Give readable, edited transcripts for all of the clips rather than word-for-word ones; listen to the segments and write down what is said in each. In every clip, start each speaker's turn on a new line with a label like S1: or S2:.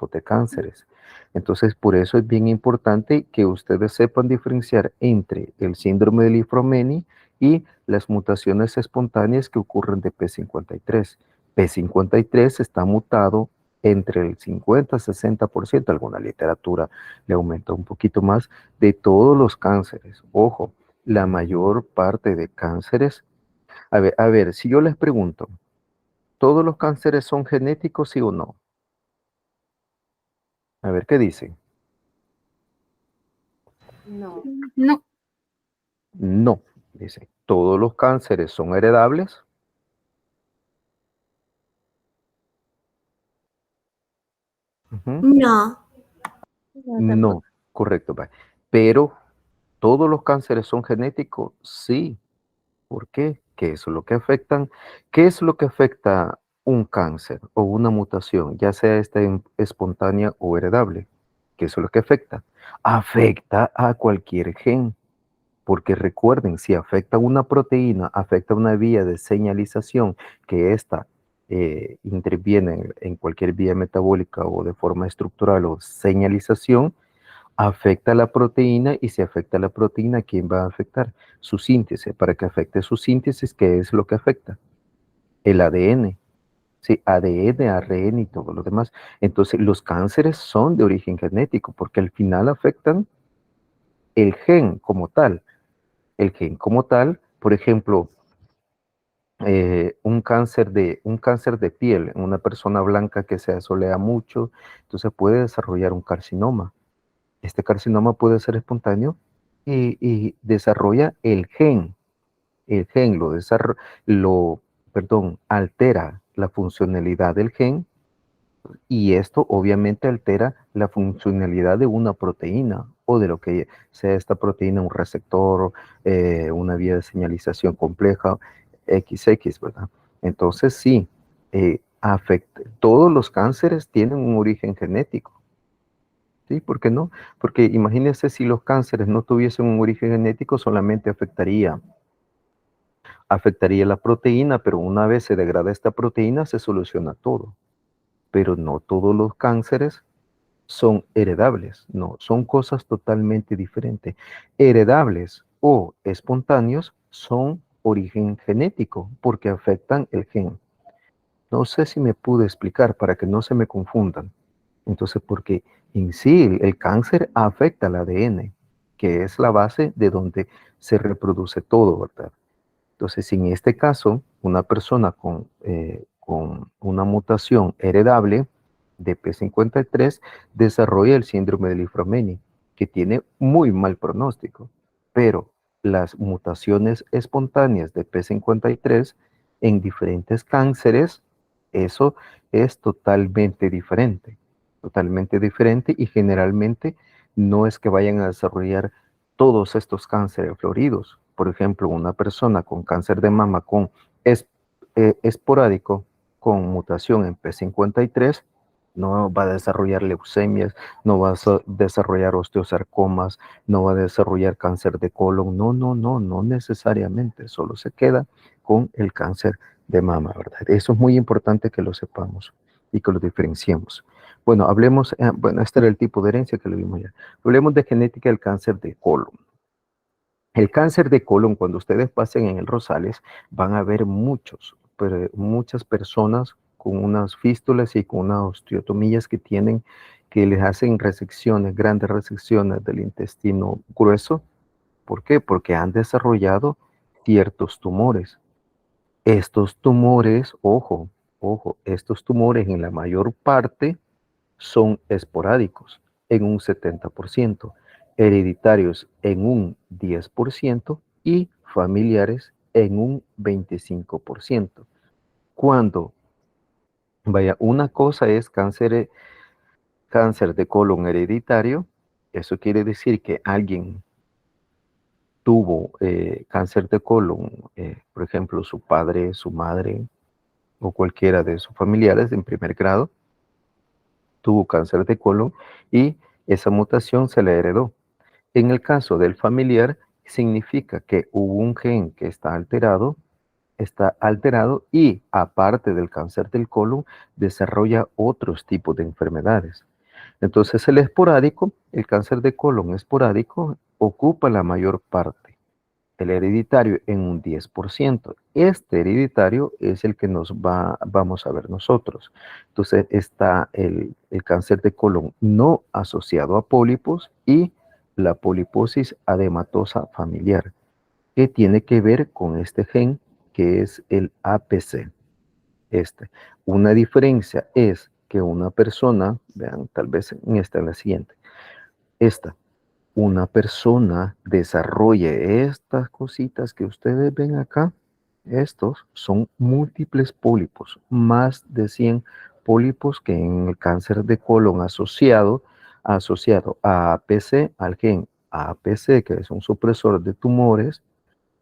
S1: tipos de cánceres. Entonces, por eso es bien importante que ustedes sepan diferenciar entre el síndrome de Li-Fraumeni y las mutaciones espontáneas que ocurren de P53. P53 está mutado entre el 50 y 60%, alguna literatura le aumenta un poquito más, de todos los cánceres. Ojo, la mayor parte de cánceres. A ver, si yo les pregunto, ¿todos los cánceres son genéticos, sí o no? A ver, ¿qué dicen?
S2: No.
S3: No.
S1: No, dicen. ¿Todos los cánceres son heredables? Ujú.
S2: No.
S1: No, correcto. Va. Pero, ¿todos los cánceres son genéticos? Sí. ¿Por qué? ¿Qué es lo que afectan? ¿Qué es lo que afecta un cáncer o una mutación, ya sea esta espontánea o heredable? ¿Qué es lo que afecta? Afecta a cualquier gen, porque recuerden, si afecta una proteína, afecta una vía de señalización, que ésta interviene en cualquier vía metabólica o de forma estructural o señalización, afecta a la proteína y si afecta a la proteína, ¿quién va a afectar? Su síntesis. Para que afecte su síntesis, ¿qué es lo que afecta? El ADN. Sí, ADN, ARN y todo lo demás. Entonces, los cánceres son de origen genético porque al final afectan el gen como tal. El gen como tal, por ejemplo, un cáncer de piel en una persona blanca que se asolea mucho, entonces puede desarrollar un carcinoma. Este carcinoma puede ser espontáneo y desarrolla el gen altera la funcionalidad del gen y esto obviamente altera la funcionalidad de una proteína o de lo que sea esta proteína, un receptor, una vía de señalización compleja, XX, ¿verdad? Entonces sí, todos los cánceres tienen un origen genético. ¿Sí? ¿Por qué no? Porque imagínense si los cánceres no tuviesen un origen genético, solamente afectaría la proteína, pero una vez se degrada esta proteína, se soluciona todo. Pero no todos los cánceres son heredables, no, son cosas totalmente diferentes. Heredables o espontáneos son origen genético, porque afectan el gen. No sé si me pude explicar para que no se me confundan. Entonces, porque en sí el cáncer afecta al ADN, que es la base de donde se reproduce todo, ¿verdad? Entonces, si en este caso una persona con una mutación heredable de P53 desarrolla el síndrome de Li-Fraumeni, que tiene muy mal pronóstico, pero las mutaciones espontáneas de P53 en diferentes cánceres, eso es totalmente diferente y generalmente no es que vayan a desarrollar todos estos cánceres floridos. Por ejemplo, una persona con cáncer de mama es, esporádico con mutación en P53 no va a desarrollar leucemias, no va a desarrollar osteosarcomas, no va a desarrollar cáncer de colon. No, no, no, no necesariamente. Solo se queda con el cáncer de mama, ¿verdad? Eso es muy importante que lo sepamos y que lo diferenciemos. Bueno, hablemos, bueno, este era el tipo de herencia que lo vimos ya. Hablemos de genética del cáncer de colon. El cáncer de colon, cuando ustedes pasen en el Rosales, van a ver muchas personas con unas fístulas y con unas osteotomías que les hacen resecciones, grandes resecciones del intestino grueso. ¿Por qué? Porque han desarrollado ciertos tumores. Estos tumores, ojo, estos tumores en la mayor parte son esporádicos en un 70%, hereditarios en un 10% y familiares en un 25%. Cuando, vaya, una cosa es cáncer de colon hereditario, eso quiere decir que alguien tuvo cáncer de colon, por ejemplo, su padre, su madre o cualquiera de sus familiares en primer grado, tuvo cáncer de colon y esa mutación se le heredó. En el caso del familiar, significa que hubo un gen que está alterado y aparte del cáncer del colon, desarrolla otros tipos de enfermedades. Entonces el cáncer de colon esporádico ocupa la mayor parte, el hereditario en un 10%. Este hereditario es el que vamos a ver nosotros. Entonces está el cáncer de colon no asociado a pólipos y la poliposis adematosa familiar, que tiene que ver con este gen que es el APC. Una diferencia es que una persona, vean, tal vez en la siguiente, esta, una persona desarrolle estas cositas que ustedes ven acá. Estos son múltiples pólipos, más de 100 pólipos que en el cáncer de colon asociado a APC, al gen APC, que es un supresor de tumores.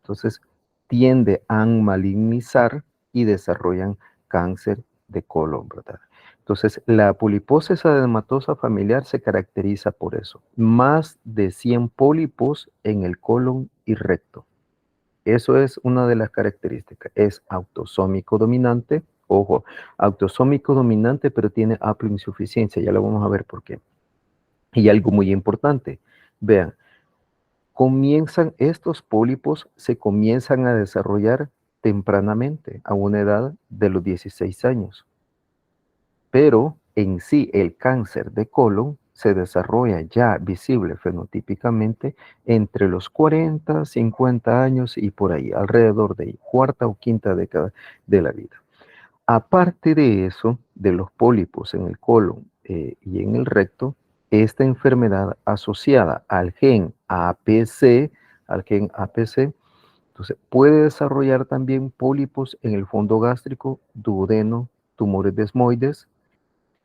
S1: Entonces tiende a malignizar y desarrollan cáncer de colon, ¿verdad? Entonces, la poliposis adematosa familiar se caracteriza por eso. Más de 100 pólipos en el colon y recto. Eso es una de las características. Es autosómico dominante. Ojo, autosómico dominante, pero tiene haploinsuficiencia. Ya lo vamos a ver por qué. Y algo muy importante. Vean, estos pólipos se comienzan a desarrollar tempranamente, a una edad de los 16 años. Pero en sí el cáncer de colon se desarrolla ya visible fenotípicamente entre los 40, 50 años y por ahí, alrededor de cuarta o quinta década de la vida. Aparte de eso, de los pólipos en el colon y en el recto, esta enfermedad asociada al gen APC, entonces puede desarrollar también pólipos en el fondo gástrico, duodeno, tumores desmoides,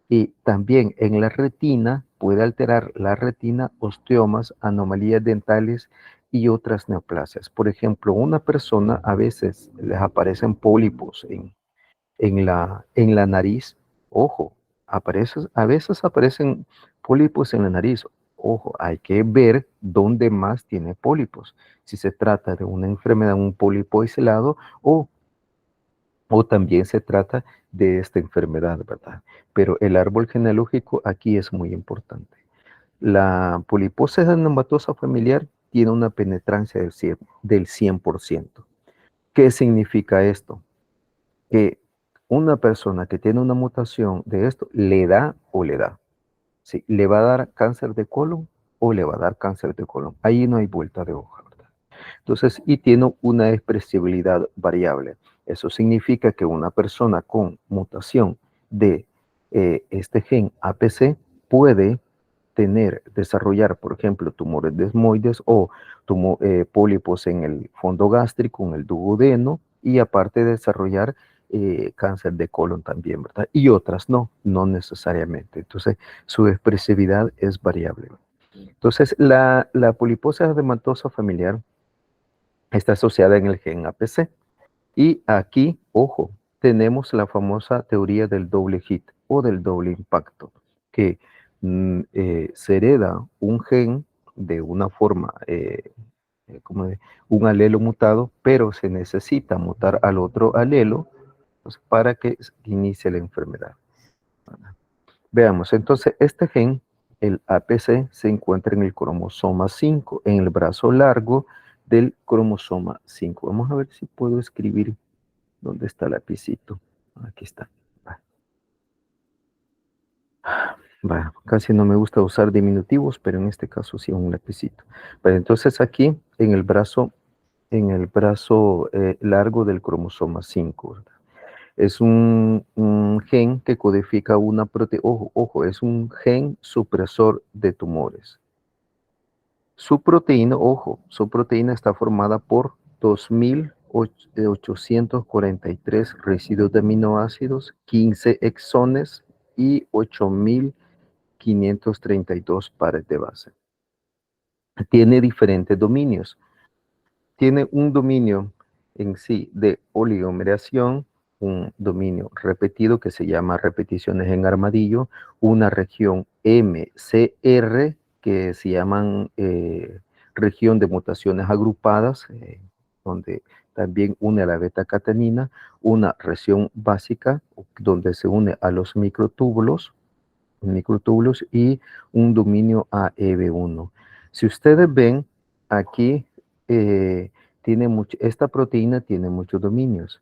S1: y también en la retina puede alterar la retina, osteomas, anomalías dentales y otras neoplasias. Por ejemplo, una persona a veces les aparecen pólipos en la nariz. Ojo, a veces aparecen pólipos en la nariz. Ojo, hay que ver dónde más tiene pólipos. Si se trata de una enfermedad, un pólipo aislado o también se trata de esta enfermedad, ¿verdad? Pero el árbol genealógico aquí es muy importante. La poliposis adenomatosa familiar tiene una penetrancia del 100%. ¿Qué significa esto? Que una persona que tiene una mutación de esto le da o le da. ¿Sí? Le va a dar cáncer de colon o le va a dar cáncer de colon. Ahí no hay vuelta de hoja, ¿verdad? Entonces, y tiene una expresibilidad variable. Eso significa que una persona con mutación de este gen APC puede desarrollar, por ejemplo, tumores desmoides o pólipos en el fondo gástrico, en el duodeno, y aparte de desarrollar cáncer de colon también, ¿verdad? Y otras no necesariamente. Entonces, su expresividad es variable. Entonces, la poliposis adematosa familiar está asociada en el gen APC. Y aquí, ojo, tenemos la famosa teoría del doble hit o del doble impacto, que se hereda un gen de una forma, como un alelo mutado, pero se necesita mutar al otro alelo, pues, para que inicie la enfermedad. Veamos, entonces este gen, el APC, se encuentra en el cromosoma 5, en el brazo largo del cromosoma 5. Vamos a ver si puedo escribir dónde está el lapicito. Aquí está. Va, casi no me gusta usar diminutivos, pero en este caso sí un lapicito. Pero entonces aquí en el brazo largo del cromosoma 5, ¿verdad? Es un gen que codifica una proteína, ojo, es un gen supresor de tumores. Su proteína está formada por 2.843 residuos de aminoácidos, 15 exones y 8.532 pares de base. Tiene diferentes dominios. Tiene un dominio en sí de oligomeración, un dominio repetido que se llama repeticiones en armadillo, una región MCR que se llaman región de mutaciones agrupadas, donde también une a la beta-catenina, una región básica donde se une a los microtúbulos, microtúbulos y un dominio AEB1. Si ustedes ven, aquí esta proteína tiene muchos dominios.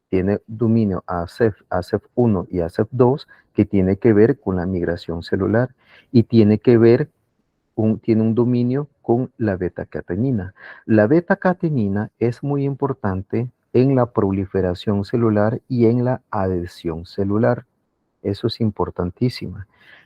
S1: Tiene dominio ACEF, ACEF1 y ACEF2, que tiene que ver con la migración celular y tiene que ver tiene un dominio con la beta-catenina. La beta-catenina es muy importante en la proliferación celular y en la adhesión celular. Eso es importantísimo.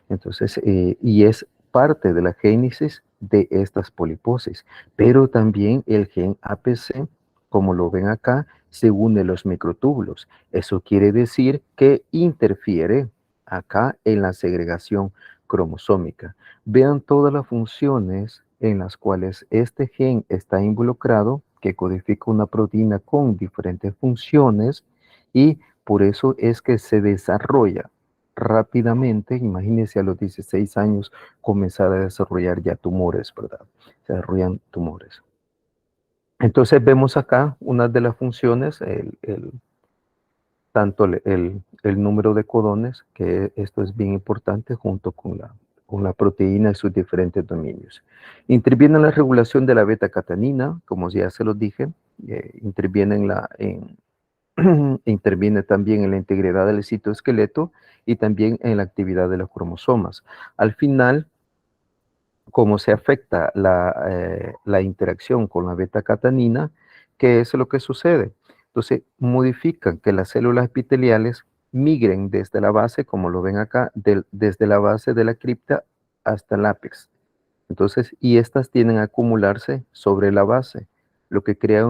S1: Entonces, y es parte de la génesis de estas poliposis. Pero también el gen APC, como lo ven acá, se une a los microtúbulos. Eso quiere decir que interfiere acá en la segregación cromosómica. Vean todas las funciones en las cuales este gen está involucrado, que codifica una proteína con diferentes funciones, y por eso es que se desarrolla rápidamente. Imagínense a los 16 años comenzar a desarrollar ya tumores, ¿verdad? Se desarrollan tumores. Entonces vemos acá una de las funciones, tanto el número de codones, que esto es bien importante, junto con la proteína y sus diferentes dominios. Interviene en la regulación de la beta-catenina, como ya se los dije, interviene interviene también en la integridad del citoesqueleto y también en la actividad de los cromosomas. Al final, como se afecta la interacción con la beta-catenina, ¿qué es lo que sucede? Entonces, modifican que las células epiteliales migren desde la base, como lo ven acá, desde la base de la cripta hasta el ápex. Entonces, y estas tienden a acumularse sobre la base, lo que crea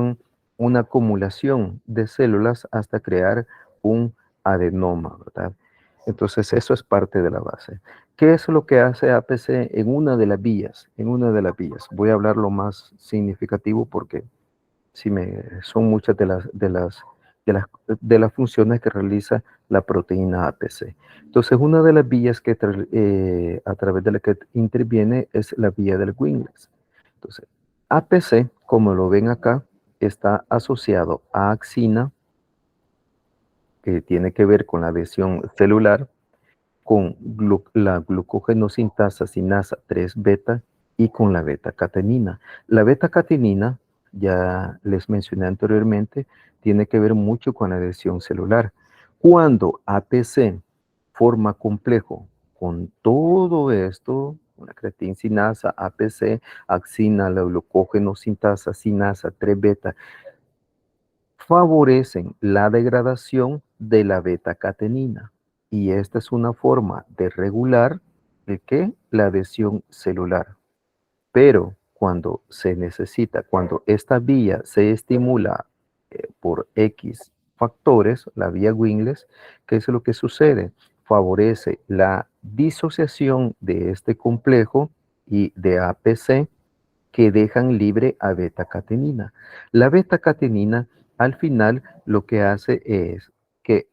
S1: una acumulación de células hasta crear un adenoma, ¿verdad? Entonces, eso es parte de la base. ¿Qué es lo que hace APC en una de las vías? En una de las vías. Voy a hablar lo más significativo porque son muchas de las funciones que realiza la proteína APC. Entonces, una de las vías a través de la que interviene es la vía del Wingles. Entonces, APC, como lo ven acá, está asociado a axina, que tiene que ver con la adhesión celular, con la glucogenosintasa sinasa 3 beta y con la beta-catenina. La beta-catenina, ya les mencioné anteriormente, tiene que ver mucho con la adhesión celular. Cuando APC forma complejo con todo esto, una creatinsinasa, APC, axina, la glucogenosintasa sinasa 3 beta, favorecen la degradación de la beta-catenina. Y esta es una forma de regular la adhesión celular. Pero cuando se necesita, cuando esta vía se estimula por X factores, la vía Wingles, ¿qué es lo que sucede? Favorece la disociación de este complejo y de APC, que dejan libre a beta-catenina. La beta-catenina al final lo que hace es que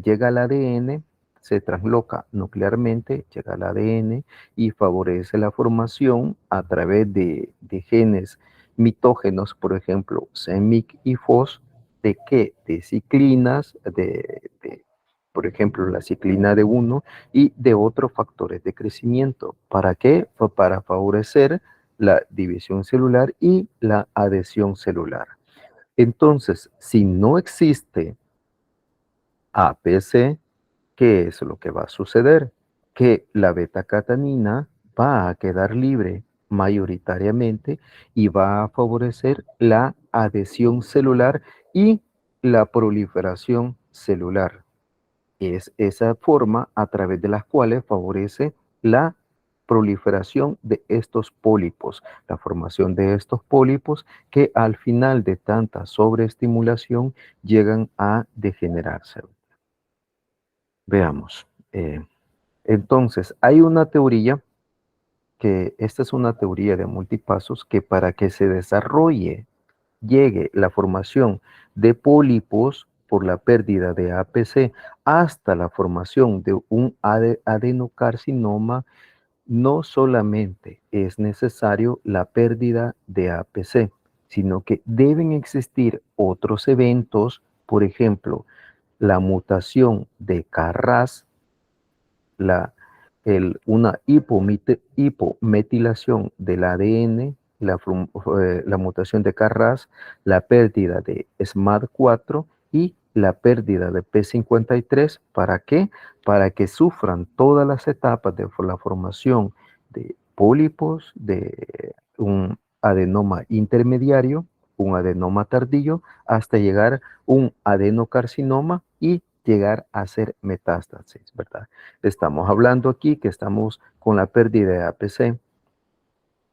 S1: llega al ADN, se transloca nuclearmente, llega al ADN y favorece la formación a través de genes mitógenos, por ejemplo, CEMIC y FOS, ¿de qué? De ciclinas, por ejemplo, la ciclina de 1 y de otros factores de crecimiento. ¿Para qué? Para favorecer la división celular y la adhesión celular. Entonces, si no existe APC, ¿qué es lo que va a suceder? Que la beta-catenina va a quedar libre mayoritariamente y va a favorecer la adhesión celular y la proliferación celular. Es esa forma a través de las cuales favorece la proliferación de estos pólipos, la formación de estos pólipos que al final de tanta sobreestimulación llegan a degenerarse. Veamos. Entonces, hay una teoría que esta es una teoría de multipasos que para que se desarrolle llegue la formación de pólipos por la pérdida de APC hasta la formación de un adenocarcinoma, no solamente es necesario la pérdida de APC, sino que deben existir otros eventos, por ejemplo, la mutación de KRAS, una hipometilación del ADN, la mutación de KRAS, la pérdida de SMAD4 y la pérdida de P53. ¿Para qué? Para que sufran todas las etapas de la formación de pólipos, de un adenoma intermediario, un adenoma tardío, hasta llegar a un adenocarcinoma y llegar a ser metástasis, ¿verdad? Estamos hablando aquí que estamos con la pérdida de APC,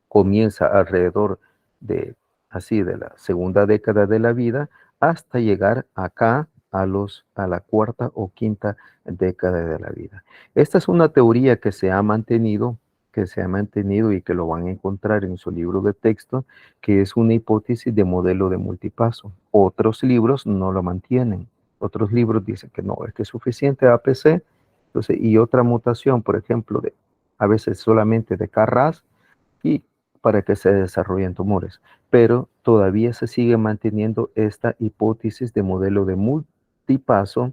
S1: comienza alrededor de la segunda década de la vida hasta llegar acá a la cuarta o quinta década de la vida. Esta es una teoría que se ha mantenido y que lo van a encontrar en su libro de texto, que es una hipótesis de modelo de multipaso. Otros libros no lo mantienen. Otros libros dicen que no, es que es suficiente APC, entonces, y otra mutación, por ejemplo, a veces solamente de KRAS, y para que se desarrollen tumores. Pero todavía se sigue manteniendo esta hipótesis de modelo de multipaso,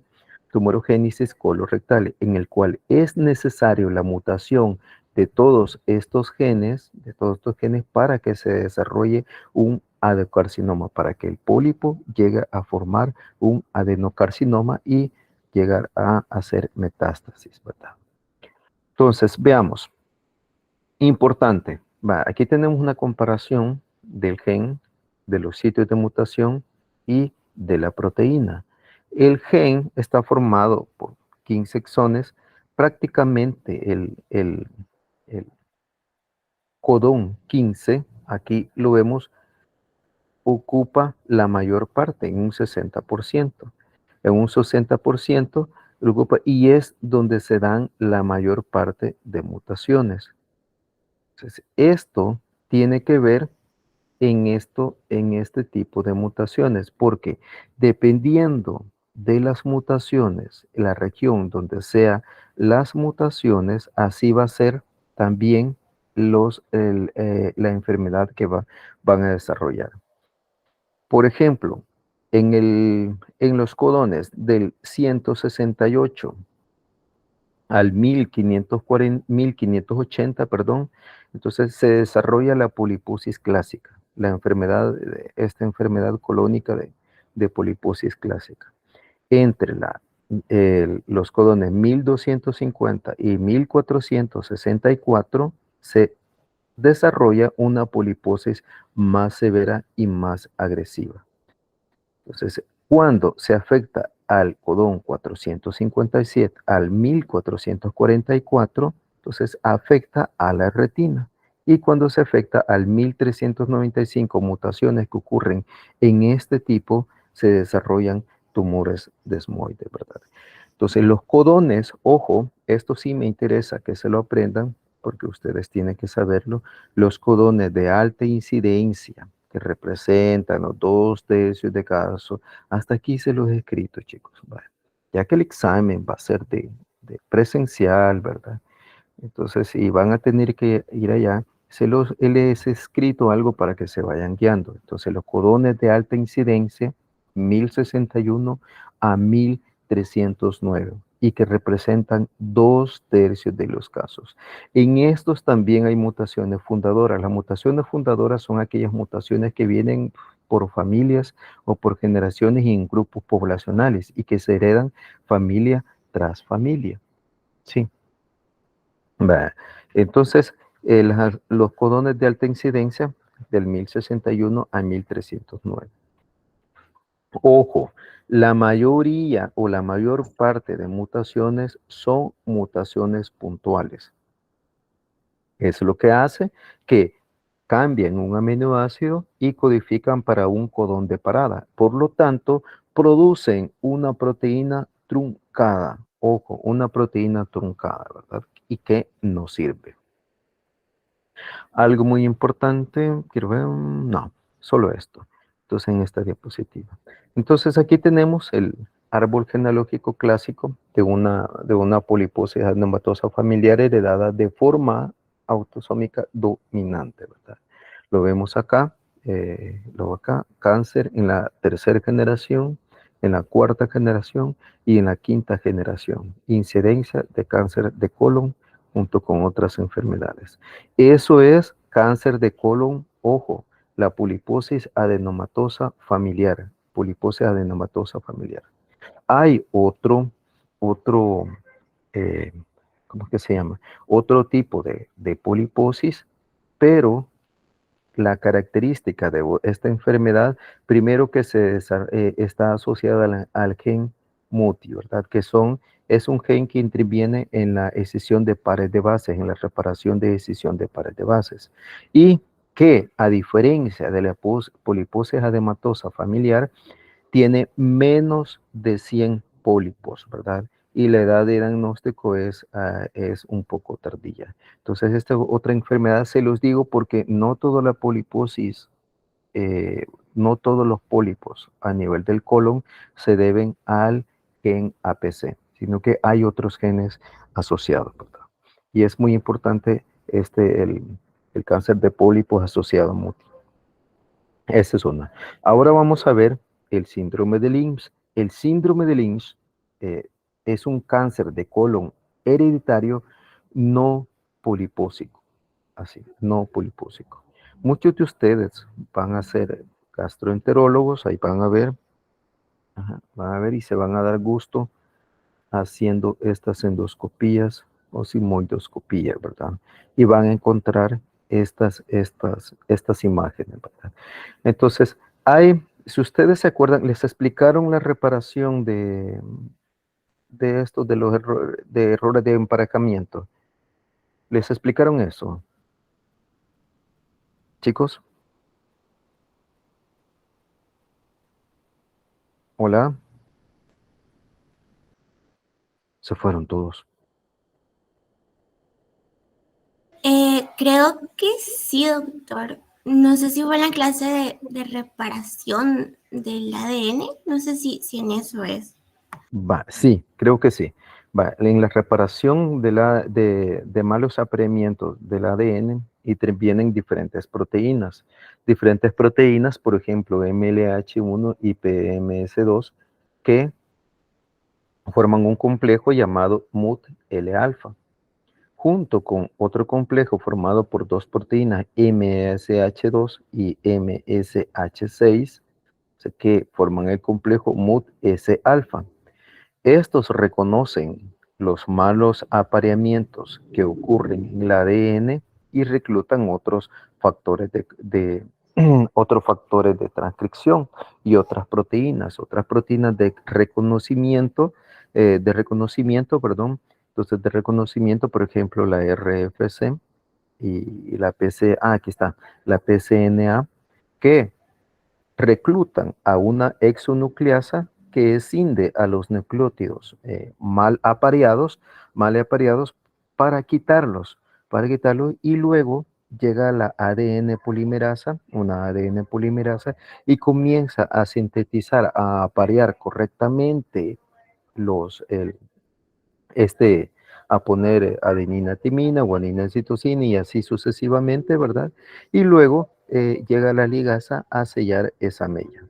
S1: tumorogénesis colorectal, en el cual es necesario la mutación de todos estos genes, para que se desarrolle un adenocarcinoma, para que el pólipo llegue a formar un adenocarcinoma y llegar a hacer metástasis, ¿verdad? Entonces, veamos. Importante. Aquí tenemos una comparación del gen, de los sitios de mutación y de la proteína. El gen está formado por 15 exones. Prácticamente el codón 15, aquí lo vemos, ocupa la mayor parte, en un 60%. En un 60% lo ocupa y es donde se dan la mayor parte de mutaciones. Entonces, esto tiene que ver en este tipo de mutaciones, porque dependiendo de las mutaciones, la región donde sea las mutaciones, así va a ser también la enfermedad que van a desarrollar. Por ejemplo, en los codones del 168 al 1580, perdón, entonces se desarrolla la poliposis clásica, esta enfermedad colónica de poliposis clásica. Entre los codones 1250 y 1464 se desarrolla una poliposis más severa y más agresiva. Entonces, cuando se afecta al codón 457 al 1444, entonces afecta a la retina. Y cuando se afecta al 1395, mutaciones que ocurren en este tipo, se desarrollan tumores desmoides, ¿verdad? Entonces, los codones, ojo, esto sí me interesa que se lo aprendan, porque ustedes tienen que saberlo, los codones de alta incidencia, que representan los 2/3 de casos. Hasta aquí se los he escrito, chicos. Vale. Ya que el examen va a ser de presencial, ¿verdad? Entonces, si van a tener que ir allá, les he escrito algo para que se vayan guiando. Entonces, los codones de alta incidencia, 1061 a 1309, y que representan 2/3 de los casos. En estos también hay mutaciones fundadoras. Las mutaciones fundadoras son aquellas mutaciones que vienen por familias o por generaciones y en grupos poblacionales y que se heredan familia tras familia. Sí. Entonces, los codones de alta incidencia del 1061 a 1309. Ojo, la mayoría o la mayor parte de mutaciones son mutaciones puntuales. Es lo que hace que cambien un aminoácido y codifican para un codón de parada. Por lo tanto, producen una proteína truncada. Ojo, una proteína truncada, ¿verdad? Y que no sirve. Algo muy importante, quiero ver, no, solo esto. Entonces, en esta diapositiva. Entonces, aquí tenemos el árbol genealógico clásico de una poliposis adenomatosa familiar heredada de forma autosómica dominante, ¿verdad? Lo vemos acá, cáncer en la tercera generación, en la cuarta generación y en la quinta generación. Incidencia de cáncer de colon junto con otras enfermedades. Eso es cáncer de colon, ojo, la poliposis adenomatosa familiar, poliposis adenomatosa familiar. Hay otro, eh, ¿cómo es que se llama? Otro tipo de poliposis, pero la característica de esta enfermedad, primero que está asociada al gen MUTI, ¿verdad? Es un gen que interviene en la escisión de pares de bases, en la reparación de escisión de pares de bases. Y que, a diferencia de la poliposis adematosa familiar, tiene menos de 100 pólipos, ¿verdad? Y la edad de diagnóstico es un poco tardía. Entonces, esta otra enfermedad se los digo porque no toda la poliposis, no todos los pólipos a nivel del colon se deben al gen APC, sino que hay otros genes asociados, ¿verdad? Y es muy importante el cáncer de pólipos asociado a MUTI. Esa es una. Ahora vamos a ver el síndrome de Lynch. El síndrome de Lynch eh, es un cáncer de colon hereditario no polipósico. Así, no polipósico. Muchos de ustedes van a ser gastroenterólogos, ahí van a ver, van a ver y se van a dar gusto haciendo estas endoscopías o simoidoscopías, ¿verdad? Y van a encontrar estas imágenes, ¿verdad? Entonces, si ustedes se acuerdan, les explicaron la reparación de esto, de los errores de emparejamiento. ¿Les explicaron eso, chicos? Hola, se fueron todos.
S2: Creo que sí, doctor. No sé si fue en la clase de reparación del ADN. No sé si en eso es.
S1: Va, sí, creo que sí. Va, en la reparación de malos apareamientos del ADN intervienen diferentes proteínas, por ejemplo, MLH1 y PMS2, que forman un complejo llamado MUT-L-alfa, junto con otro complejo formado por dos proteínas MSH2 y MSH6, que forman el complejo MUT-S-alfa. Estos reconocen los malos apareamientos que ocurren en el ADN y reclutan otros factores de transcripción y otras proteínas perdón. Entonces, de reconocimiento, por ejemplo, la RFC y la aquí está, la PCNA, que reclutan a una exonucleasa que escinde a los nucleótidos mal apareados para quitarlos y luego llega la ADN polimerasa, una ADN polimerasa y comienza a sintetizar, a aparear correctamente los, el, este, a poner adenina, timina, guanina, citosina y así sucesivamente, ¿verdad? Y luego llega la ligasa a sellar esa mella.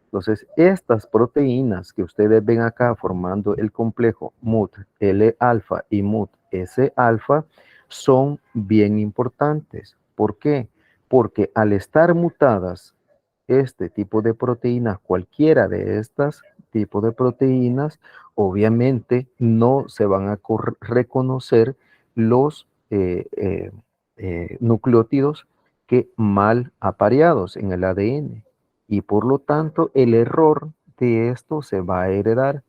S1: Entonces, estas proteínas que ustedes ven acá formando el complejo MUT-L-alfa y MUT-S-alfa son bien importantes. ¿Por qué? Porque al estar mutadas este tipo de proteínas, cualquiera de estas tipos de proteínas, obviamente no se van a reconocer los nucleótidos que mal apareados en el ADN y por lo tanto el error de esto se va a heredar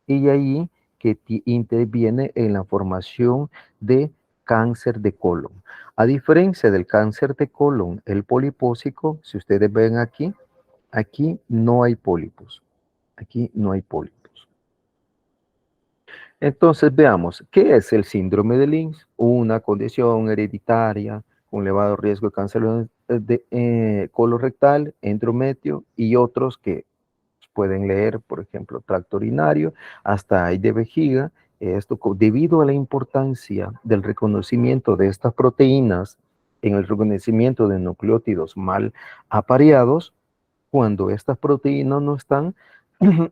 S1: y ahí que interviene en la formación de cáncer de colon. A diferencia del cáncer de colon, el polipósico, si ustedes ven aquí no hay pólipos. Aquí no hay pólipos. Entonces veamos, ¿qué es el síndrome de Lynch? Una condición hereditaria con elevado riesgo de cáncer de colorectal, endometrio y otros que pueden leer, por ejemplo, tracto urinario, hasta hay de vejiga. Esto debido a la importancia del reconocimiento de estas proteínas en el reconocimiento de nucleótidos mal apareados, cuando estas proteínas no están,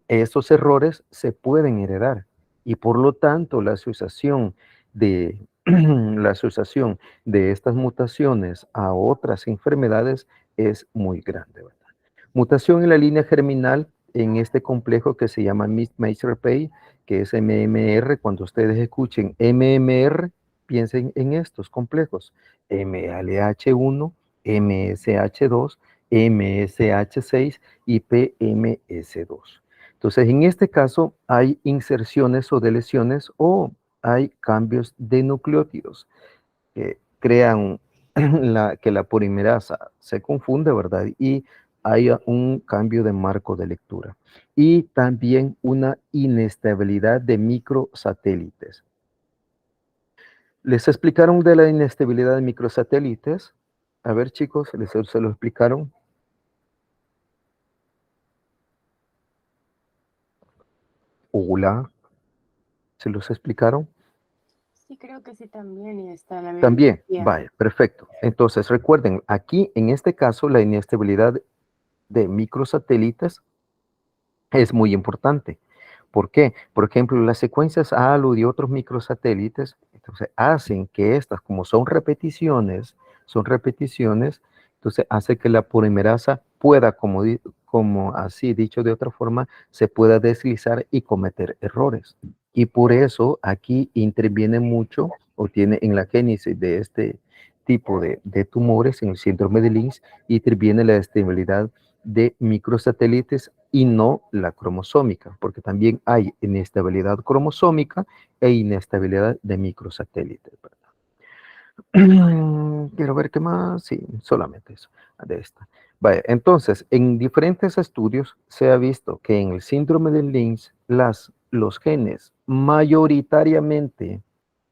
S1: estos errores se pueden heredar y por lo tanto la asociación de la asociación de estas mutaciones a otras enfermedades es muy grande, ¿verdad? Mutación en la línea germinal en este complejo que se llama Meister-Pei, que es MMR. Cuando ustedes escuchen MMR, piensen en estos complejos: MLH1, MSH2, MSH6 y PMS2. Entonces, en este caso, hay inserciones o deleciones o hay cambios de nucleótidos que crean que la polimerasa se confunde, ¿verdad? Y haya un cambio de marco de lectura. Y también una inestabilidad de microsatélites. ¿Les explicaron de la inestabilidad de microsatélites? A ver, chicos, se lo explicaron? Hola, ¿se los explicaron?
S3: Sí, creo que sí también, y está la
S1: También,
S3: bibliografía.
S1: vaya, perfecto. Entonces, recuerden, aquí en este caso, la inestabilidad de microsatélites es muy importante. ¿Por qué? Por ejemplo, las secuencias ALU y otros microsatélites, entonces hacen que estas, como son repeticiones, entonces hace que la polimerasa pueda, como así dicho de otra forma, se pueda deslizar y cometer errores. Y por eso aquí interviene mucho, o tiene en la génesis de este tipo de tumores, en el síndrome de Lynch, interviene la estabilidad de microsatélites y no la cromosómica, porque también hay inestabilidad cromosómica e inestabilidad de microsatélites, ¿verdad? Quiero ver qué más. Sí, solamente eso de esta. Vaya, entonces, en diferentes estudios se ha visto que en el síndrome de Lynch los genes mayoritariamente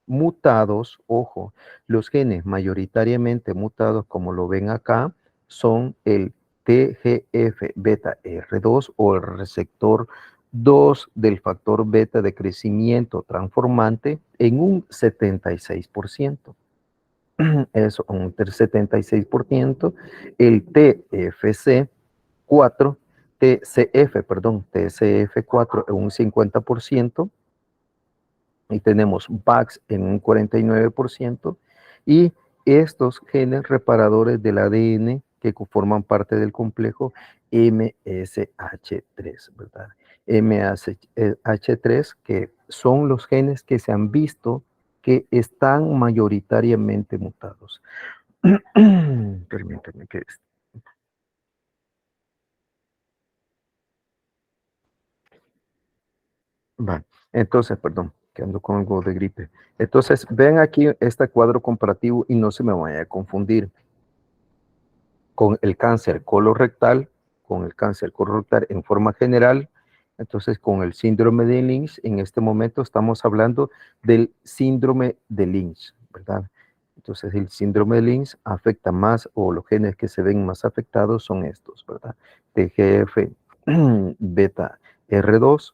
S1: mutados, ojo, los genes mayoritariamente mutados, como lo ven acá, son el TGF beta R2 o el receptor 2 del factor beta de crecimiento transformante en un 76%. Eso, un 76%, el TFC4, TCF4 en un 50%, y tenemos VAX en un 49%, y estos genes reparadores del ADN que forman parte del complejo MSH3, ¿verdad? MSH3, que son los genes que se han visto que están mayoritariamente mutados. Permítanme que... Vale. Entonces, perdón, que ando con algo de gripe. Entonces, ven aquí este cuadro comparativo y no se me vaya a confundir con el cáncer colorectal, en forma general. Entonces, con el síndrome de Lynch, en este momento estamos hablando del síndrome de Lynch, ¿verdad? Entonces, el síndrome de Lynch afecta más, o los genes que se ven más afectados son estos, ¿verdad? TGF beta R2,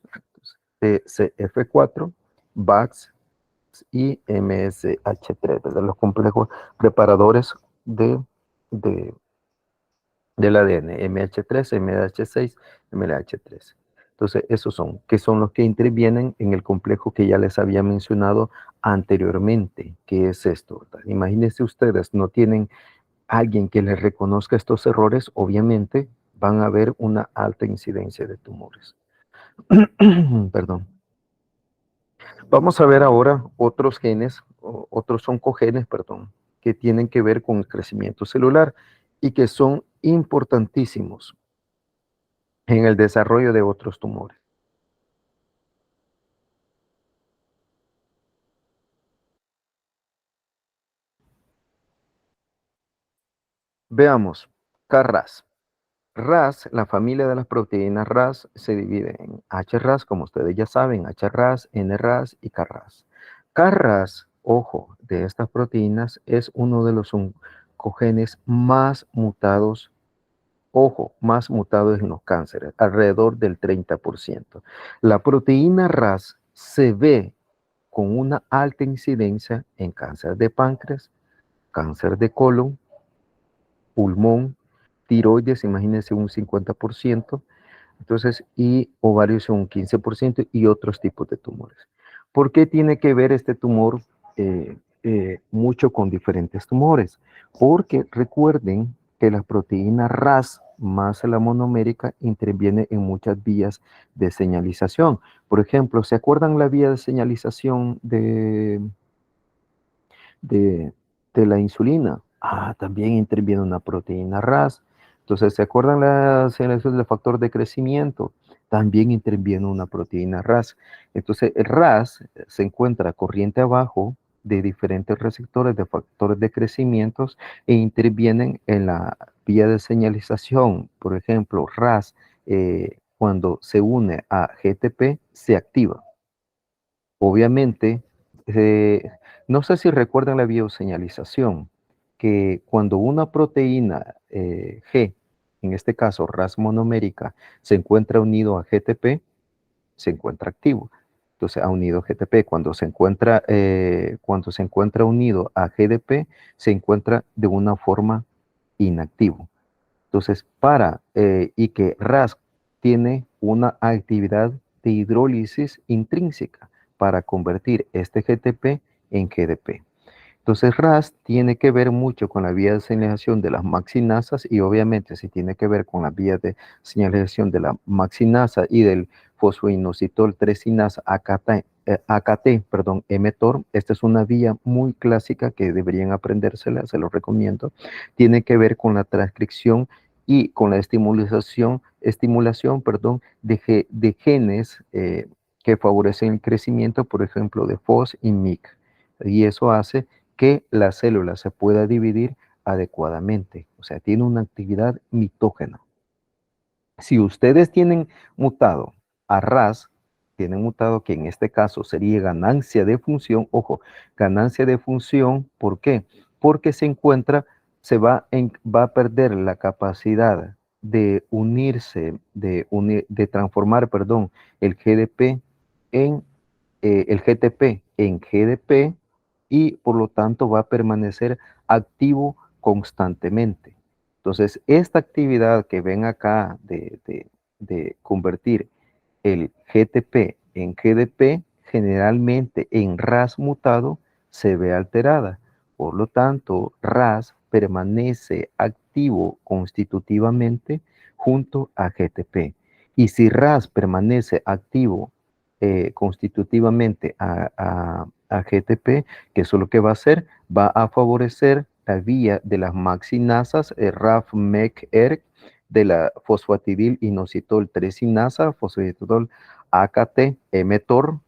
S1: TCF4, VAX y MSH3, ¿verdad? Los complejos preparadores de, del ADN, MH3, MH6, MLH3. Entonces, esos son, que son los que intervienen en el complejo que ya les había mencionado anteriormente, que es esto, ¿verdad? Imagínense ustedes, no tienen alguien que les reconozca estos errores, obviamente van a haber una alta incidencia de tumores. Perdón. Vamos a ver ahora otros genes, otros oncogenes, perdón, que tienen que ver con el crecimiento celular y que son importantísimos en el desarrollo de otros tumores. Veamos, KRAS. RAS, la familia de las proteínas RAS, se divide en HRAS, como ustedes ya saben, HRAS, NRAS y KRAS. KRAS, ojo, de estas proteínas es uno de los oncogenes más mutados, ojo, más mutados en los cánceres, alrededor del 30%. La proteína RAS se ve con una alta incidencia en cáncer de páncreas, cáncer de colon, pulmón, tiroides, imagínense un 50%, entonces, y ovarios un 15% y otros tipos de tumores. ¿Por qué tiene que ver este tumor mucho con diferentes tumores, porque recuerden que la proteína RAS más la monomérica interviene en muchas vías de señalización. Por ejemplo, ¿se acuerdan la vía de señalización de, de la insulina? Ah, también interviene una proteína RAS. Entonces, ¿se acuerdan la señalización del factor de crecimiento? También interviene una proteína RAS. Entonces, el RAS se encuentra corriente abajo de diferentes receptores de factores de crecimiento e intervienen en la vía de señalización. Por ejemplo, RAS, cuando se une a GTP, se activa. Obviamente, no sé si recuerdan la bioseñalización, que cuando una proteína G, en este caso RAS monomérica, se encuentra unido a GTP, se encuentra activo. Entonces, ha unido GTP. Cuando se encuentra unido a GDP, se encuentra de una forma inactivo. Entonces, y que RAS tiene una actividad de hidrólisis intrínseca para convertir este GTP en GDP. Entonces, RAS tiene que ver mucho con la vía de señalización de las maxinasas y obviamente si tiene que ver con la vía de señalización de la maxinasa y del fosfoinositol 3-sinasa mTOR. Esta es una vía muy clásica que deberían aprendérsela, se los recomiendo. Tiene que ver con la transcripción y con la estimulación de genes que favorecen el crecimiento, por ejemplo, de FOS y MYC. Y eso hace que la célula se pueda dividir adecuadamente. O sea, tiene una actividad mitógena. Si ustedes tienen mutado a RAS, tienen mutado que en este caso sería ganancia de función. Ojo, ganancia de función, ¿por qué? Porque va a perder la capacidad de unirse, de transformar, perdón, el GDP el GTP en GDP y por lo tanto va a permanecer activo constantemente. Entonces, esta actividad que ven acá de convertir el GTP en GDP, generalmente en RAS mutado, se ve alterada. Por lo tanto, RAS permanece activo constitutivamente junto a GTP. Y si RAS permanece activo constitutivamente a GTP, que eso lo que va a hacer, va a favorecer la vía de las maxinasas, RAF, MEC, ERC, de la fosfatidil inositol 3-sinasa, fosfatidil AKT, mTOR,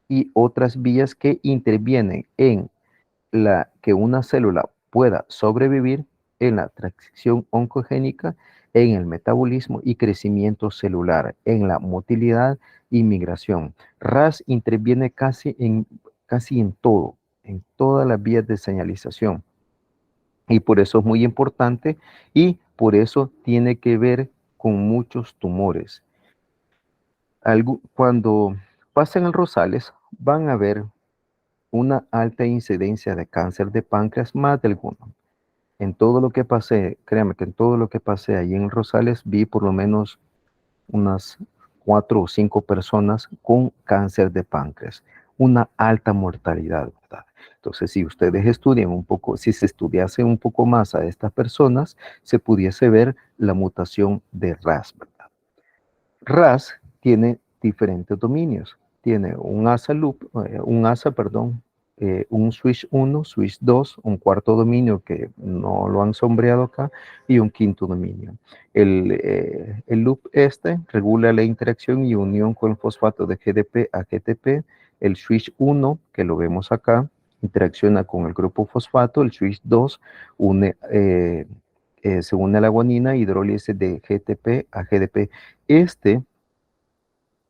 S1: y otras vías que intervienen en que una célula pueda sobrevivir en la transición oncogénica, en el metabolismo y crecimiento celular, en la motilidad y migración. RAS interviene casi en todo, en todas las vías de señalización. Y por eso es muy importante y por eso tiene que ver con muchos tumores. Cuando pasen el Rosales, van a ver una alta incidencia de cáncer de páncreas, más de alguno. En todo lo que pasé, créanme que en todo lo que pasé allí en Rosales, vi por lo menos unas 4 o 5 personas con cáncer de páncreas. Una alta mortalidad, ¿verdad? Entonces, si ustedes estudian un poco, si se estudiase un poco más a estas personas, se pudiese ver la mutación de RAS, ¿verdad? RAS tiene diferentes dominios. Tiene un un switch 1, switch 2, un cuarto dominio que no lo han sombreado acá y un quinto dominio. El loop regula la interacción y unión con el fosfato de GDP a GTP. El switch 1, que lo vemos acá, interacciona con el grupo fosfato. El switch 2 se une a la guanina, hidrólisis de GTP a GDP.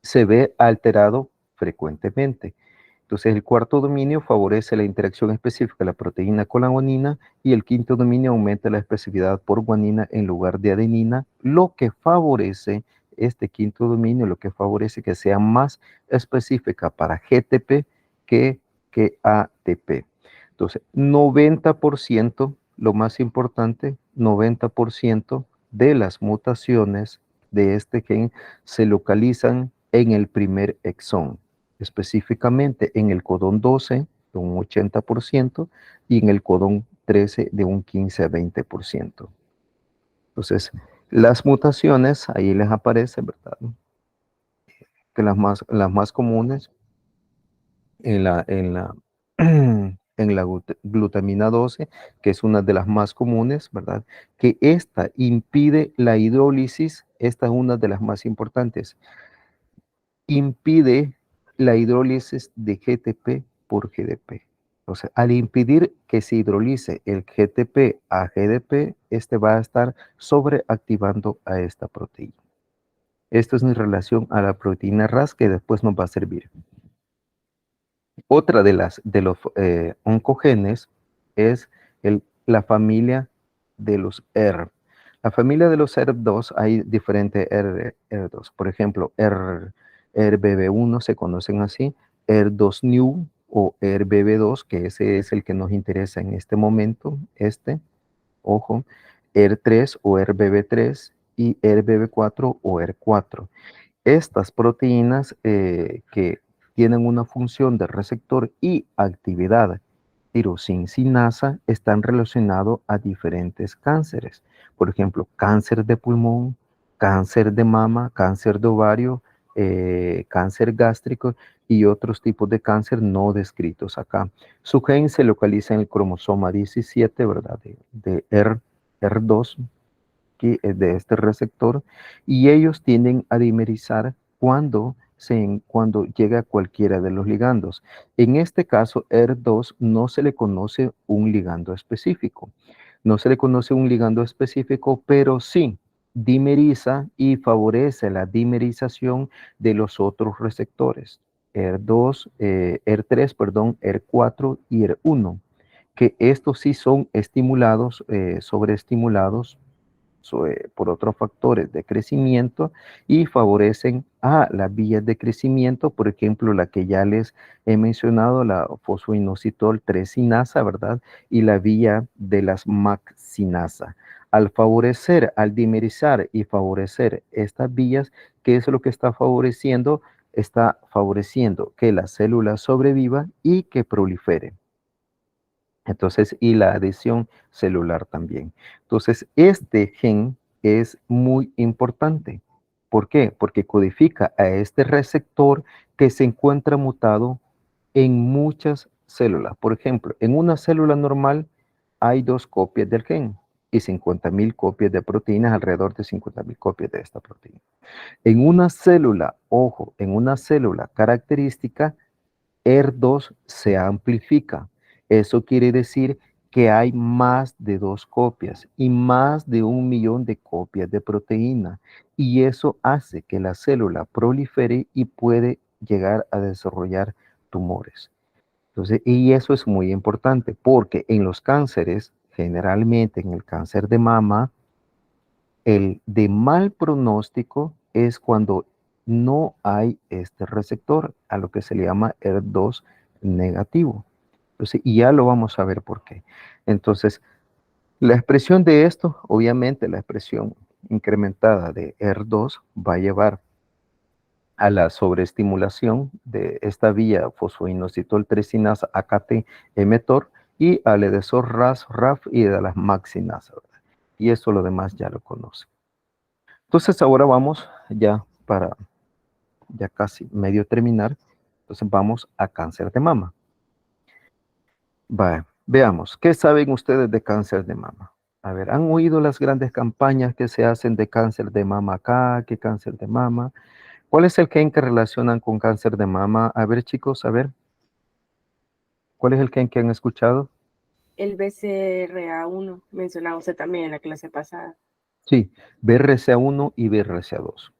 S1: Se ve alterado frecuentemente. Entonces, el cuarto dominio favorece la interacción específica de la proteína con la guanina y el quinto dominio aumenta la especificidad por guanina en lugar de adenina, lo que favorece este quinto dominio, lo que favorece que sea más específica para GTP que ATP. Entonces, 90%, lo más importante, 90% de las mutaciones de este gen se localizan en el primer exón, específicamente en el codón 12 de un 80% y en el codón 13 de un 15 a 20%. Entonces, las mutaciones, ahí les aparece, ¿verdad? Que las más comunes en la glutamina 12, que es una de las más comunes, ¿verdad? Que esta impide la hidrólisis, esta es una de las más importantes, impide la hidrólisis de GTP por GDP. O sea, al impedir que se hidrolice el GTP a GDP, este va a estar sobreactivando a esta proteína. Esto es en relación a la proteína RAS que después nos va a servir. Otra de los oncogenes es la familia de los ERB. La familia de los ERB2, hay diferentes ERB2. Por ejemplo, ERBB1 se conocen así, ER2-New o ERBB2, que ese es el que nos interesa en este momento, ojo, ER3 o ERBB3 y ERBB4 o ER4. Estas proteínas que tienen una función de receptor y actividad tirosincinasa están relacionados a diferentes cánceres. Por ejemplo, cáncer de pulmón, cáncer de mama, cáncer de ovario, cáncer gástrico y otros tipos de cáncer no descritos acá. Su gen se localiza en el cromosoma 17, ¿verdad? De R2, de este receptor, y ellos tienden a dimerizar cuando llega a cualquiera de los ligandos. En este caso, ER2 no se le conoce un ligando específico. No se le conoce un ligando específico, pero sí dimeriza y favorece la dimerización de los otros receptores, ER2, ER3, perdón, ER4 y ER1, que estos sí son estimulados, sobreestimulados por otros factores de crecimiento y favorecen a las vías de crecimiento, por ejemplo, la que ya les he mencionado, la fosfoinositol 3-sinasa, ¿verdad? Y la vía de las MAC-sinasa. Al favorecer, al dimerizar y favorecer estas vías, ¿qué es lo que está favoreciendo? Está favoreciendo que la célula sobreviva y que prolifere. Entonces, y la adhesión celular también. Entonces, este gen es muy importante. ¿Por qué? Porque codifica a este receptor que se encuentra mutado en muchas células. Por ejemplo, en una célula normal hay 2 copias del gen y 50.000 copias de proteínas, alrededor de 50.000 copias de esta proteína. En una célula, ojo, en una célula característica, ER2 se amplifica. Eso quiere decir que hay más de 2 copias y más de 1.000.000 de copias de proteína. Y eso hace que la célula prolifere y puede llegar a desarrollar tumores. Entonces, y eso es muy importante porque en los cánceres, generalmente en el cáncer de mama, el de mal pronóstico es cuando no hay este receptor, a lo que se le llama ER2 negativo. Entonces, y ya lo vamos a ver por qué. Entonces, la expresión de esto, obviamente la expresión incrementada de ER2 va a llevar a la sobreestimulación de esta vía fosfoinositol 3-sinasa AKT-mTOR y al edesor RAS, RAF y de las MAC-sinasa. Y eso lo demás ya lo conocen. Entonces ahora vamos ya para ya casi medio terminar. Entonces vamos a cáncer de mama. Veamos, ¿qué saben ustedes de cáncer de mama? A ver, ¿han oído las grandes campañas que se hacen de cáncer de mama acá, que cáncer de mama? ¿Cuál es el gen que relacionan con cáncer de mama? A ver, chicos, a ver. ¿Cuál es el gen que han escuchado?
S3: El BCRA1, mencionaba usted también en la clase pasada.
S1: Sí, BRCA1 y BRCA2.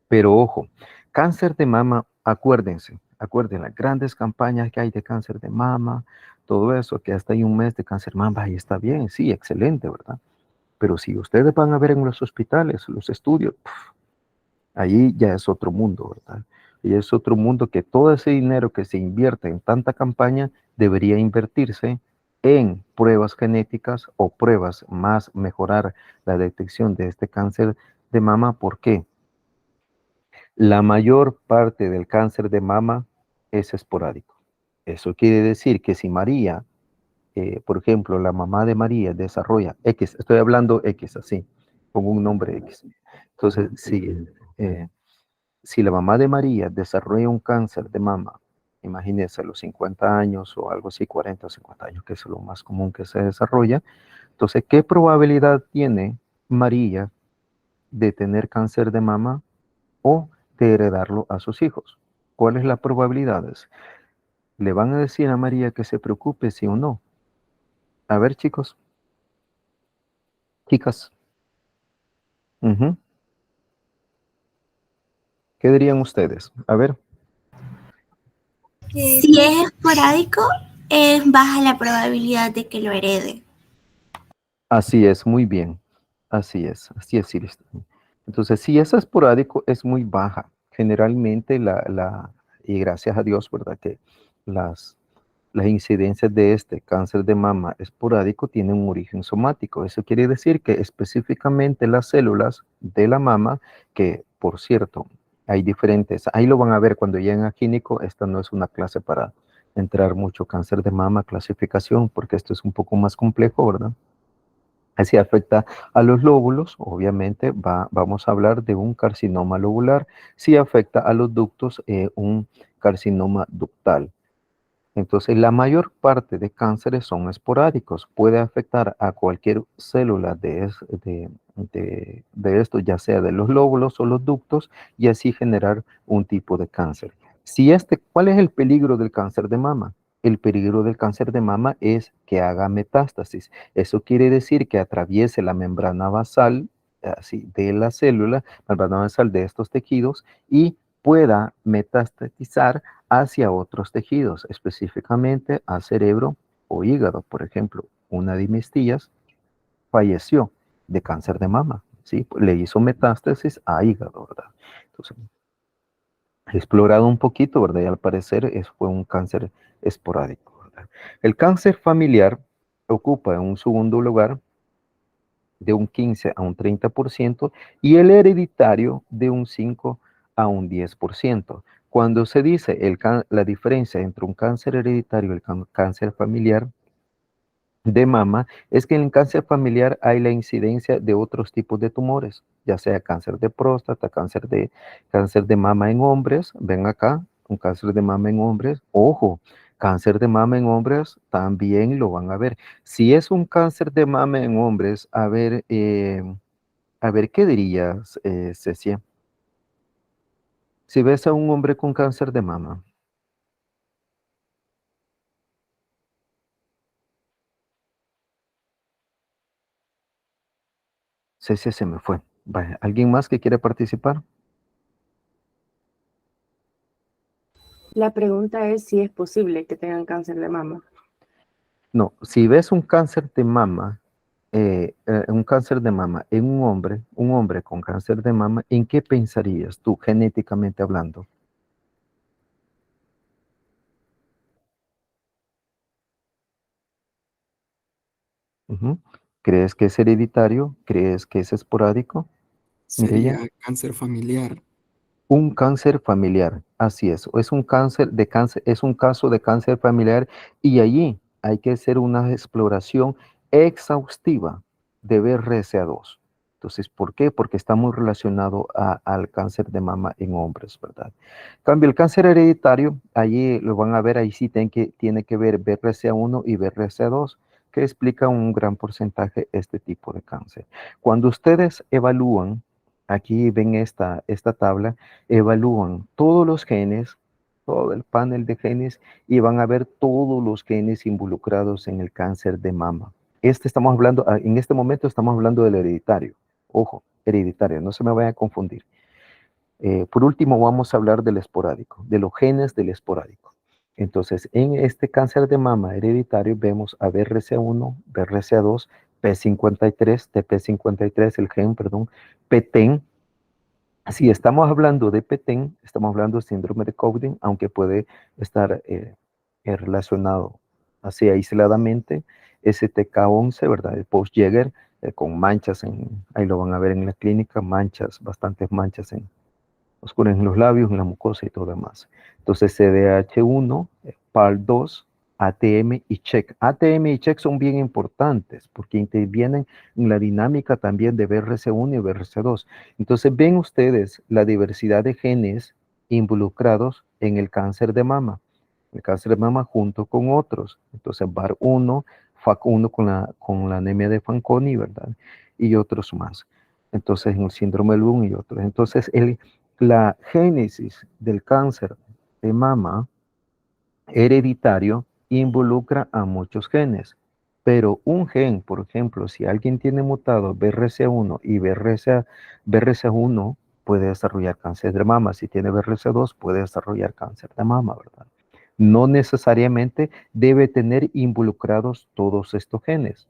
S1: Pero ojo, cáncer de mama, acuérdense, las grandes campañas que hay de cáncer de mama, todo eso, que hasta hay un mes de cáncer de mama, y está bien, sí, excelente, ¿verdad? Pero si ustedes van a ver en los hospitales, los estudios, ahí ya es otro mundo, ¿verdad? Y es otro mundo que todo ese dinero que se invierte en tanta campaña debería invertirse en pruebas genéticas o pruebas más mejorar la detección de este cáncer de mama. ¿Por qué? La mayor parte del cáncer de mama es esporádico. Eso quiere decir que si María, por ejemplo, la mamá de María desarrolla X, estoy hablando X así, con un nombre X. Entonces, si la mamá de María desarrolla un cáncer de mama, imagínense a los 50 años o algo así, 40 o 50 años, que es lo más común que se desarrolla, entonces, ¿qué probabilidad tiene María de tener cáncer de mama o de heredarlo a sus hijos? ¿Cuál es la probabilidad? ¿Le van a decir a María que se preocupe, sí o no? A ver, chicos, chicas, ujú, ¿qué dirían ustedes? A ver,
S2: Si es esporádico, es baja la probabilidad de que lo herede.
S1: así es, muy bien. Así es, Iris. Entonces, si es esporádico, es muy baja. Generalmente, y gracias a Dios, ¿verdad? Que las, las incidencias de este cáncer de mama esporádico tienen un origen somático. Eso quiere decir que específicamente las células de la mama, que por cierto, hay diferentes, ahí lo van a ver cuando lleguen a clínico, esta no es una clase para entrar mucho cáncer de mama, clasificación, porque esto es un poco más complejo, ¿verdad? Si afecta a los lóbulos, obviamente vamos a hablar de un carcinoma lobular. Si afecta a los ductos, un carcinoma ductal. Entonces, la mayor parte de cánceres son esporádicos. Puede afectar a cualquier célula de esto, ya sea de los lóbulos o los ductos, y así generar un tipo de cáncer. ¿Cuál es el peligro del cáncer de mama? El peligro del cáncer de mama es que haga metástasis. Eso quiere decir que atraviese la membrana basal, así, de la célula, la membrana basal de estos tejidos, y pueda metastatizar hacia otros tejidos, específicamente al cerebro o hígado. Por ejemplo, una de mis tías falleció de cáncer de mama, ¿sí? Le hizo metástasis a hígado, ¿verdad? Entonces, he explorado un poquito, ¿verdad? Y al parecer fue un cáncer esporádico, ¿verdad? El cáncer familiar ocupa en un segundo lugar de un 15 a un 30% y el hereditario de un 5 a un 10%. Cuando se dice la diferencia entre un cáncer hereditario y el cáncer familiar de mama, es que en el cáncer familiar hay la incidencia de otros tipos de tumores, ya sea cáncer de próstata, cáncer de mama en hombres, ven acá, un cáncer de mama en hombres, ojo, cáncer de mama en hombres también lo van a ver. Si es un cáncer de mama en hombres, a ver, ¿qué dirías, Cecia? Si ves a un hombre con cáncer de mama, Cecia se me fue. Vaya, ¿alguien más que quiere participar?
S3: La pregunta es si es posible que tengan cáncer de mama.
S1: No, si ves un cáncer de mama en un hombre con cáncer de mama, ¿en qué pensarías tú, genéticamente hablando? Ujú. ¿Crees que es hereditario? ¿Crees que es esporádico? Mireya.
S4: Sería cáncer familiar.
S1: Un cáncer familiar, así es un es un caso de cáncer familiar y allí hay que hacer una exploración exhaustiva de BRCA2. Entonces, ¿por qué? Porque está muy relacionado al cáncer de mama en hombres, ¿verdad? En cambio, el cáncer hereditario, allí lo van a ver, ahí sí tiene que ver BRCA1 y BRCA2, que explica un gran porcentaje este tipo de cáncer. Cuando ustedes evalúan, aquí ven esta tabla, evalúan todos los genes, todo el panel de genes y van a ver todos los genes involucrados en el cáncer de mama. En este momento estamos hablando del hereditario. Ojo, hereditario, no se me vaya a confundir. Por último, vamos a hablar del esporádico, de los genes del esporádico. Entonces, en este cáncer de mama hereditario vemos a BRCA1, BRCA2, P53, TP53, el gen, perdón, PTEN. Si estamos hablando de PTEN, estamos hablando de síndrome de Cowden, aunque puede estar relacionado así aisladamente, STK11, ¿verdad? El post-Jäger, con manchas, ahí lo van a ver en la clínica, bastantes manchas oscuras en los labios, en la mucosa y todo demás. Entonces CDH1, PAL2, ATM y check. ATM y check son bien importantes porque intervienen en la dinámica también de BRCA1 y BRCA2. Entonces ven ustedes la diversidad de genes involucrados en el cáncer de mama. El cáncer de mama junto con otros. Entonces BAR1, FAC1 con la anemia de Fanconi, ¿verdad? Y otros más. Entonces en el síndrome del Boom y otros. Entonces la génesis del cáncer de mama hereditario involucra a muchos genes, pero un gen, por ejemplo, si alguien tiene mutado BRCA1 y BRCA1 puede desarrollar cáncer de mama, si tiene BRCA2 puede desarrollar cáncer de mama, ¿verdad? No necesariamente debe tener involucrados todos estos genes.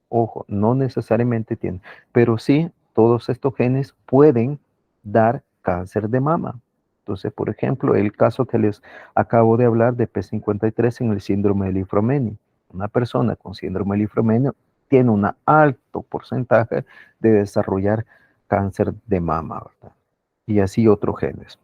S1: Ojo, no necesariamente tiene, pero sí todos estos genes pueden dar cáncer de mama. Entonces, por ejemplo, el caso que les acabo de hablar de P53 en el síndrome de Li-Fraumeni. Una persona con síndrome de Li-Fraumeni tiene un alto porcentaje de desarrollar cáncer de mama, ¿verdad? Y así otros genes.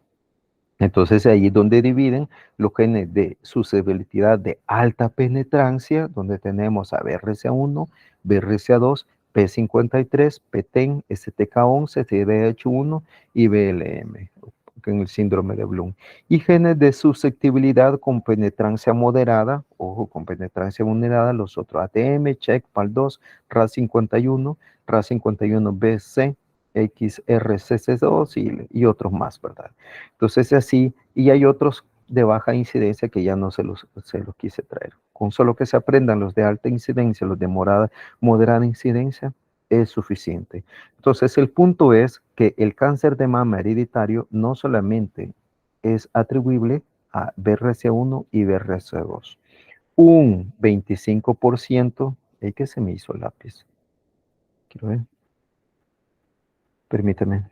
S1: Entonces ahí es donde dividen los genes de susceptibilidad de alta penetrancia, donde tenemos a BRCA1, BRCA2, P53, PTEN, STK11, CDH1 y BLM, en el síndrome de Bloom. Y genes de susceptibilidad con penetrancia moderada, ojo, con penetrancia moderada, los otros ATM, CHEK, PAL2, RAS51, RAS51BC, XRCC2 y otros más, ¿verdad? Entonces así, y hay otros de baja incidencia que ya no se los quise traer. Con solo que se aprendan los de alta incidencia, los de moderada incidencia, es suficiente. Entonces el punto es que el cáncer de mama hereditario no solamente es atribuible a BRCA1 y BRCA2. Un 25%, ¿qué se me hizo el lápiz? Quiero ver. Permítame.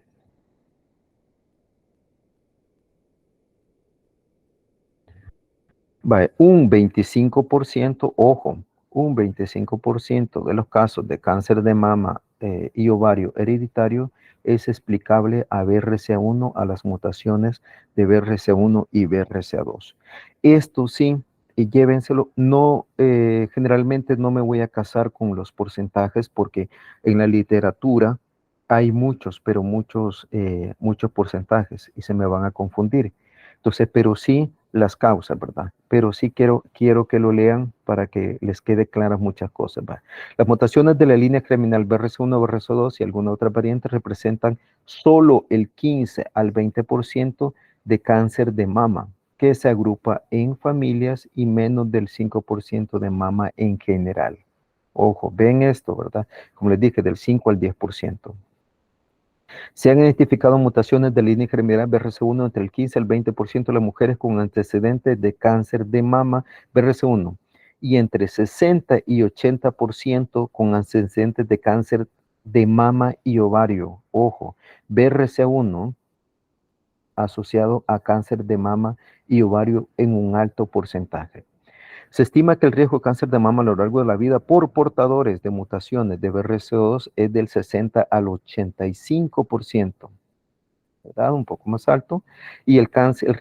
S1: Vale, un 25%, ojo, un 25% de los casos de cáncer de mama y ovario hereditario es explicable a BRCA1, a las mutaciones de BRCA1 y BRCA2. Esto sí, y llévenselo, no, generalmente no me voy a casar con los porcentajes porque en la literatura hay muchos, pero muchos porcentajes y se me van a confundir. Entonces, pero sí las causas, ¿verdad? Pero sí quiero que lo lean para que les quede claras muchas cosas, ¿va? Las mutaciones de la línea criminal BRCA1, BRCA2 y alguna otra variante representan solo el 15 al 20% de cáncer de mama, que se agrupa en familias y menos del 5% de mama en general. Ojo, ven esto, ¿verdad? Como les dije, del 5 al 10%. Se han identificado mutaciones de línea germinal BRCA1 entre el 15 al 20% de las mujeres con antecedentes de cáncer de mama BRCA1 y entre 60 y 80% con antecedentes de cáncer de mama y ovario. Ojo, BRCA1 asociado a cáncer de mama y ovario en un alto porcentaje. Se estima que el riesgo de cáncer de mama a lo largo de la vida por portadores de mutaciones de BRCA2 es del 60 al 85%, ¿verdad? Un poco más alto. Y el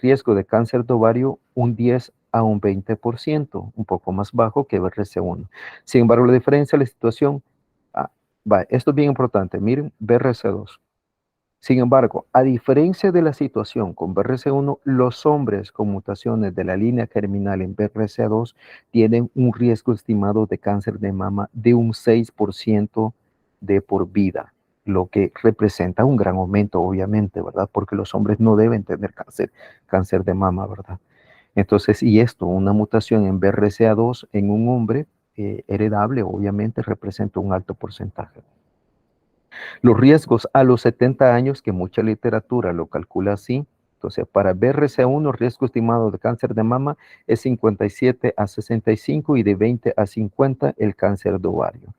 S1: riesgo de cáncer de ovario un 10 a un 20%, un poco más bajo que BRCA1. Sin embargo, la diferencia de la situación, esto es bien importante, miren, BRCA2. Sin embargo, a diferencia de la situación con BRCA1, los hombres con mutaciones de la línea germinal en BRCA2 tienen un riesgo estimado de cáncer de mama de un 6% de por vida, lo que representa un gran aumento, obviamente, ¿verdad? Porque los hombres no deben tener cáncer de mama, ¿verdad? Entonces, y esto, una mutación en BRCA2 en un hombre heredable, obviamente, representa un alto porcentaje. Los riesgos a los 70 años, que mucha literatura lo calcula así, entonces para BRCA1 riesgo estimado de cáncer de mama es 57 a 65 y de 20 a 50 el cáncer de ovario.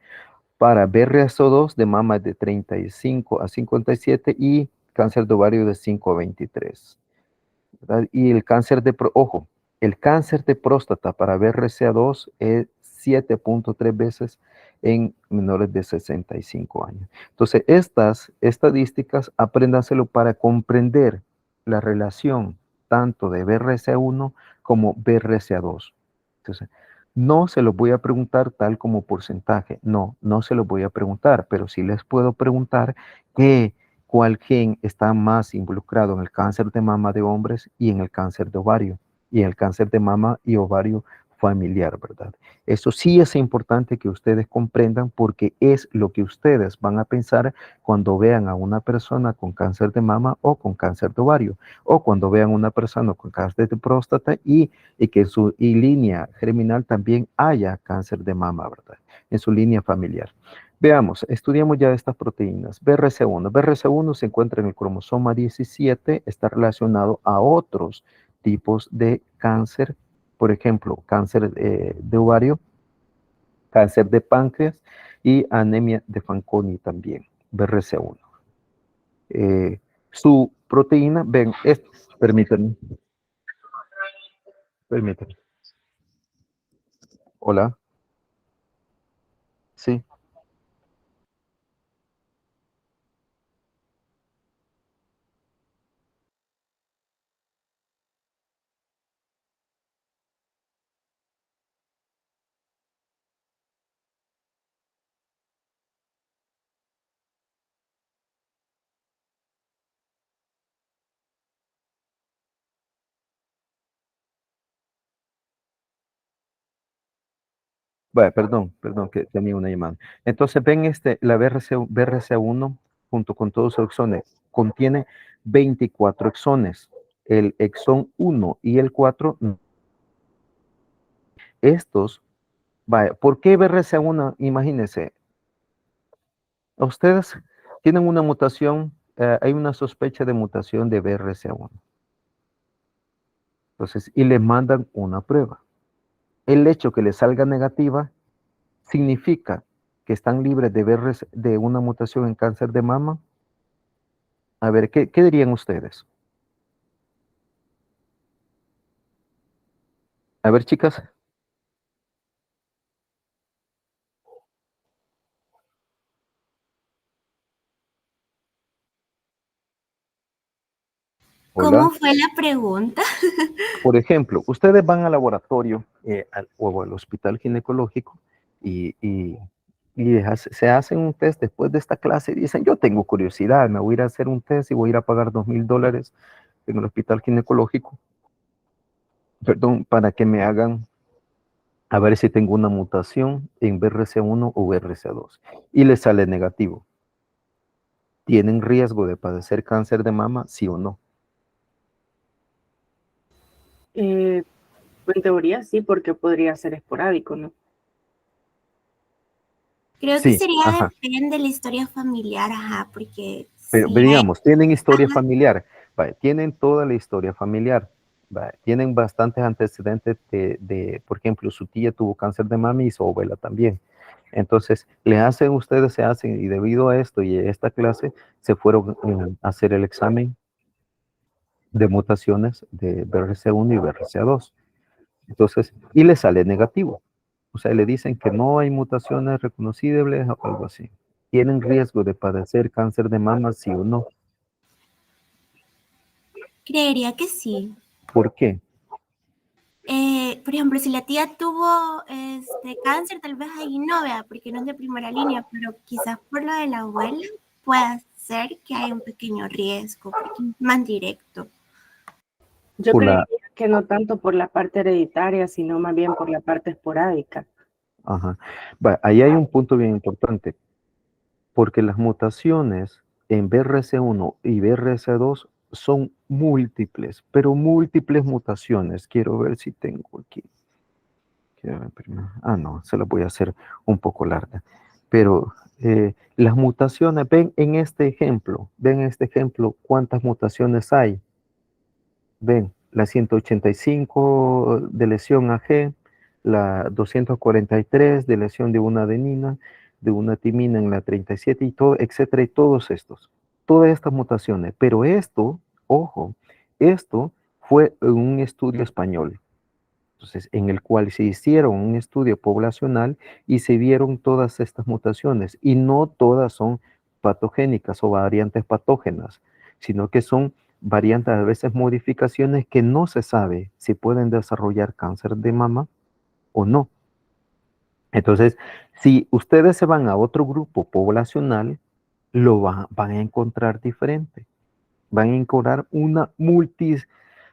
S1: Para BRCA2 de mama es de 35 a 57 y cáncer de ovario de 5 a 23. ¿Verdad? Y el cáncer de, ojo, el cáncer de próstata para BRCA2 es 7.3 veces en menores de 65 años. Entonces, estas estadísticas, apréndanselo para comprender la relación tanto de BRCA1 como BRCA2. Entonces, no se los voy a preguntar tal como porcentaje, no se los voy a preguntar, pero sí les puedo preguntar cuál gen está más involucrado en el cáncer de mama de hombres y en el cáncer de ovario, y en el cáncer de mama y ovario familiar, ¿verdad? Eso sí es importante que ustedes comprendan porque es lo que ustedes van a pensar cuando vean a una persona con cáncer de mama o con cáncer de ovario, o cuando vean a una persona con cáncer de próstata y que en su línea germinal también haya cáncer de mama, ¿verdad? En su línea familiar. Veamos, estudiamos ya estas proteínas. BRCA1. BRCA1 se encuentra en el cromosoma 17, está relacionado a otros tipos de cáncer, por ejemplo, cáncer de ovario, cáncer de páncreas y anemia de Fanconi también, BRCA1. Su proteína, ven, permítanme. Hola, sí. Bueno, perdón, que tenía una llamada. Entonces, ven la BRCA1 junto con todos los exones, contiene 24 exones. El exón 1 y el 4, estos, vaya, ¿por qué BRCA1? Imagínense, ustedes tienen una mutación, hay una sospecha de mutación de BRCA1. Entonces, y le mandan una prueba. El hecho que le salga negativa significa que están libres de de una mutación en cáncer de mama. A ver, ¿qué dirían ustedes? A ver, chicas. Hola.
S2: ¿Cómo fue la pregunta?
S1: Por ejemplo, ustedes van al laboratorio o al hospital ginecológico y se hacen un test después de esta clase y dicen, yo tengo curiosidad, me voy a ir a hacer un test y voy a ir a pagar $2,000 en el hospital ginecológico, perdón, para que me hagan a ver si tengo una mutación en BRCA1 o BRCA2 y les sale negativo. ¿Tienen riesgo de padecer cáncer de mama, sí o no?
S3: En teoría sí, porque podría ser esporádico, ¿no?
S2: Creo que
S1: Sí,
S2: sería
S1: ajá.
S2: depende de la historia familiar, ajá, porque
S1: Pero
S2: si hay,
S1: digamos, tienen historia
S2: ajá,
S1: familiar, vaya, tienen toda la historia familiar, vaya, tienen bastantes antecedentes por ejemplo, su tía tuvo cáncer de mama y su abuela también. Entonces, ustedes se hacen, y debido a esto y a esta clase, se fueron a hacer el examen de mutaciones de BRCA1 y BRCA2. Entonces, y le sale negativo. O sea, le dicen que no hay mutaciones reconocibles o algo así. ¿Tienen riesgo de padecer cáncer de mama, sí o no?
S2: creería que sí.
S1: ¿Por qué?
S2: Por ejemplo, si la tía tuvo cáncer, tal vez ahí no vea, porque no es de primera línea, pero quizás por lo de la abuela pueda ser que hay un pequeño riesgo, porque es más directo.
S3: Yo
S1: Por
S3: creería
S1: la,
S3: que no tanto por la parte hereditaria, sino más bien por la parte esporádica.
S1: ajá. Ahí hay un punto bien importante, porque las mutaciones en BRCA1 y BRCA2 son múltiples, pero múltiples mutaciones. Quiero ver si tengo aquí. Quiero ver primero. Ah, no, se la voy a hacer un poco larga. Pero las mutaciones, ven en este ejemplo cuántas mutaciones hay. Ven, la 185 de lesión AG, la 243 de lesión de una adenina, de una timina en la 37 y todo, etcétera, y todos estos. Todas estas mutaciones. Pero esto, ojo, esto fue un estudio español. Entonces, en el cual se hicieron un estudio poblacional y se vieron todas estas mutaciones y no todas son patogénicas o variantes patógenas, sino que son variantes, a veces modificaciones que no se sabe si pueden desarrollar cáncer de mama o no. Entonces, si ustedes se van a otro grupo poblacional, van a encontrar diferente. Van a encontrar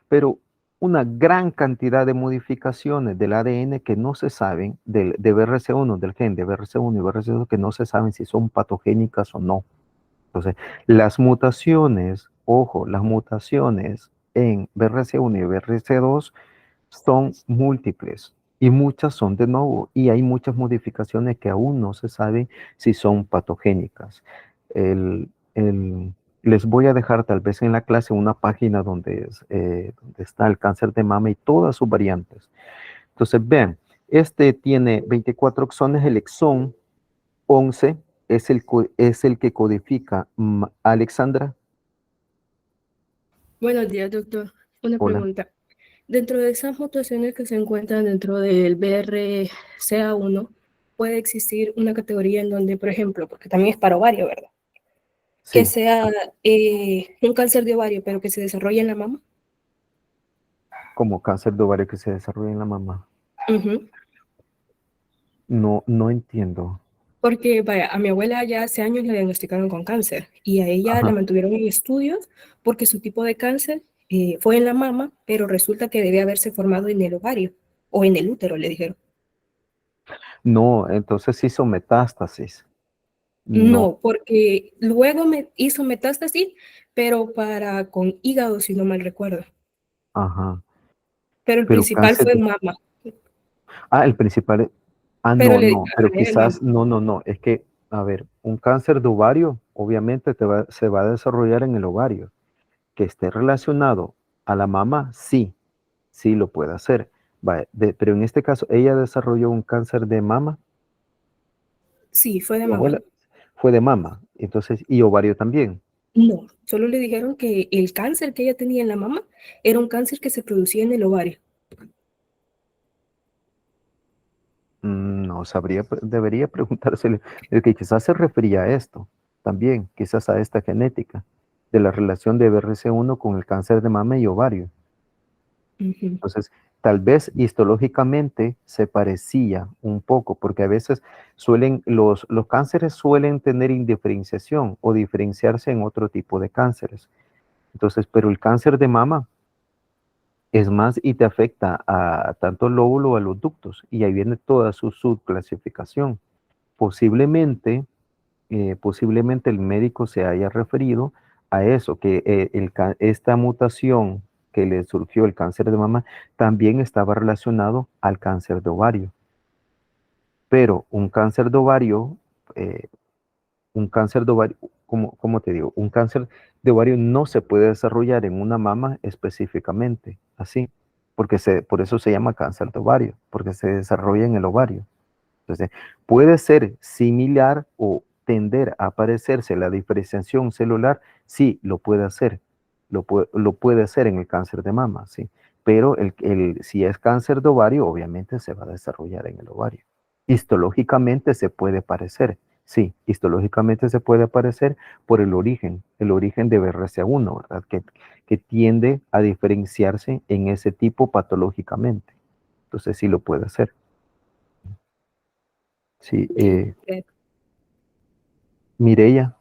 S1: pero una gran cantidad de modificaciones del ADN que no se saben, de BRCA1, del gen de BRCA1 y BRCA2, que no se saben si son patogénicas o no. Entonces, las mutaciones, ojo, las mutaciones en BRCA1 y BRCA2 son múltiples y muchas son de nuevo y hay muchas modificaciones que aún no se sabe si son patogénicas. El, les voy a dejar tal vez en la clase una página donde está el cáncer de mama y todas sus variantes. Entonces, vean, este tiene 24 exones, el exón 11 es el que codifica. Alexandra,
S3: Buenos días, doctor. Una
S1: hola.
S3: pregunta. Dentro de esas mutaciones que se encuentran dentro del BRCA1, puede existir una categoría en donde, por ejemplo, porque también es para ovario, ¿verdad? Que
S1: Sí,
S3: sea un cáncer de ovario, pero que se desarrolle en la mama.
S1: como cáncer de ovario que se desarrolla en la mama.
S3: Ujú.
S1: No, no entiendo.
S3: Porque, vaya, a mi abuela ya hace años le diagnosticaron con cáncer y a ella la
S1: Ajá.
S3: mantuvieron en estudios porque su tipo de cáncer fue en la mama, pero resulta que debe haberse formado en el ovario o en el útero, le dijeron.
S1: No, entonces hizo metástasis. No,
S3: No, porque luego me hizo metástasis, pero para con hígado, si no mal recuerdo.
S1: ajá.
S3: Pero el
S1: Pero
S3: principal
S1: cáncer
S3: fue
S1: de...
S3: mama.
S1: El principal...
S3: Pero
S1: no, no,
S3: ajá,
S1: pero
S3: el mama.
S1: quizás, no, no, no. Es que, a ver, un cáncer de ovario obviamente se va a desarrollar en el ovario. Que esté relacionado a la mama, sí, sí lo puede hacer. Pero en este caso, ella desarrolló un cáncer de mama,
S3: Sí, fue de
S1: tu
S3: mama.
S1: abuela fue de mama, entonces, y ovario también.
S3: No, solo le dijeron que el cáncer que ella tenía en la mama era un cáncer que se producía en el ovario.
S1: No sabría, debería preguntársele, es que quizás se refería a esto también, quizás a esta genética de la relación de BRCA1 con el cáncer de mama y ovario.
S3: Ujú.
S1: Entonces, tal vez histológicamente se parecía un poco, porque a veces los cánceres suelen tener indiferenciación o diferenciarse en otro tipo de cánceres. Entonces, pero el cáncer de mama es más y te afecta a tanto el lóbulo o a los ductos, y ahí viene toda su subclasificación. Posiblemente, posiblemente el médico se haya referido a eso, que esta mutación que le surgió el cáncer de mama también estaba relacionado al cáncer de ovario. Pero eh, un cáncer de ovario, ¿cómo te digo? Un cáncer de ovario no se puede desarrollar en una mama específicamente, así, por eso se llama cáncer de ovario, porque se desarrolla en el ovario. Entonces, puede ser similar o tender a parecerse la diferenciación celular, sí, lo puede hacer, lo puede hacer en el cáncer de mama, sí, pero si es cáncer de ovario, obviamente se va a desarrollar en el ovario. Histológicamente se puede parecer, sí, histológicamente se puede parecer por el origen de BRCA1, ¿verdad? Que tiende a diferenciarse en ese tipo patológicamente. Entonces sí lo puede hacer. Sí,
S3: Sí,
S1: Mireya,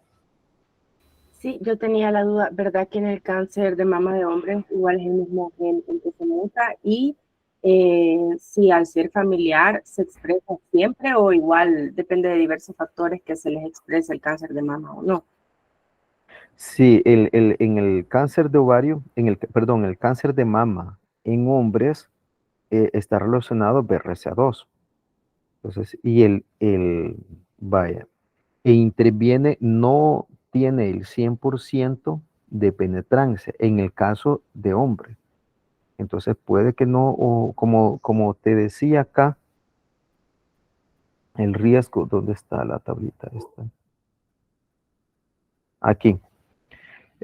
S3: sí, yo tenía la duda, ¿verdad que en el cáncer de mama de hombres igual es el mismo gen el que se muta? Y si al ser familiar se expresa siempre o igual depende de diversos factores que se les exprese el cáncer de mama o no.
S1: sí, en el cáncer de ovario, perdón, el cáncer de mama en hombres está relacionado BRCA2. Entonces, vaya, e interviene, no tiene el 100% de penetrancia en el caso de hombre. Entonces, puede que no, o como te decía acá, el riesgo, ¿dónde está la tablita esta? Aquí.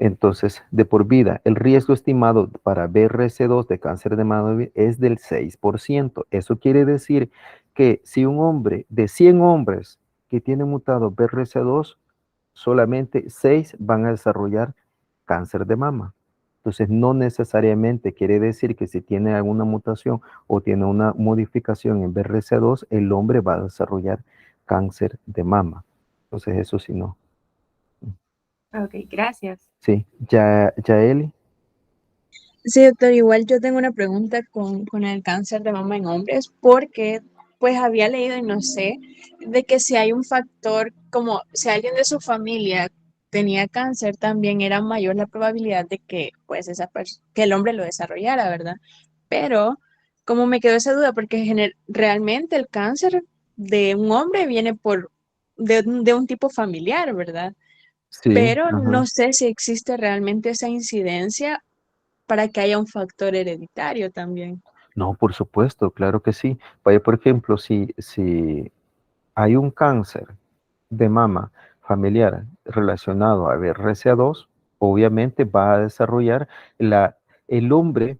S1: Entonces, de por vida, el riesgo estimado para BRCA2 de cáncer de mama es del 6%. Eso quiere decir que si un hombre, de 100 hombres que tienen mutado BRCA2, solamente 6 van a desarrollar cáncer de mama. Entonces, no necesariamente quiere decir que si tiene alguna mutación o tiene una modificación en BRCA2, el hombre va a desarrollar cáncer de mama. Entonces, eso sí no.
S3: Ok, gracias.
S1: Sí, ya Eli.
S4: Sí, doctor, igual yo tengo una pregunta con el cáncer de mama en hombres, porque pues había leído y no sé, de que si hay un factor, como si alguien de su familia tenía cáncer, también era mayor la probabilidad de que pues que el hombre lo desarrollara, ¿verdad? Pero como me quedó esa duda, porque realmente el cáncer de un hombre viene de un tipo familiar, ¿verdad?
S1: Sí,
S4: Pero
S1: ajá.
S4: no sé si existe realmente esa incidencia para que haya un factor hereditario también.
S1: No, por supuesto, claro que sí. Vaya, por ejemplo, si hay un cáncer de mama familiar relacionado a BRCA2, obviamente va a desarrollar el hombre,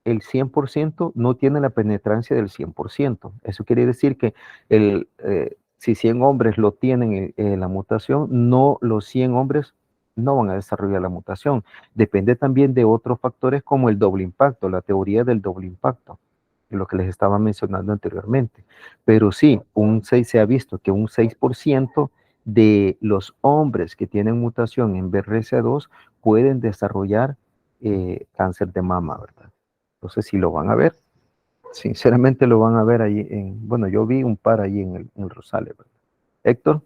S1: el 100% no tiene la penetrancia del 100%. Eso quiere decir que si 100 hombres lo tienen la mutación, no los 100 hombres no van a desarrollar la mutación. Depende también de otros factores como el doble impacto, la teoría del doble impacto, lo que les estaba mencionando anteriormente. Pero sí, se ha visto que un 6% de los hombres que tienen mutación en BRCA2 pueden desarrollar cáncer de mama, ¿verdad? Entonces, si lo van a ver, sinceramente lo van a ver ahí bueno, yo vi un par ahí en el Rosales, ¿verdad? Héctor.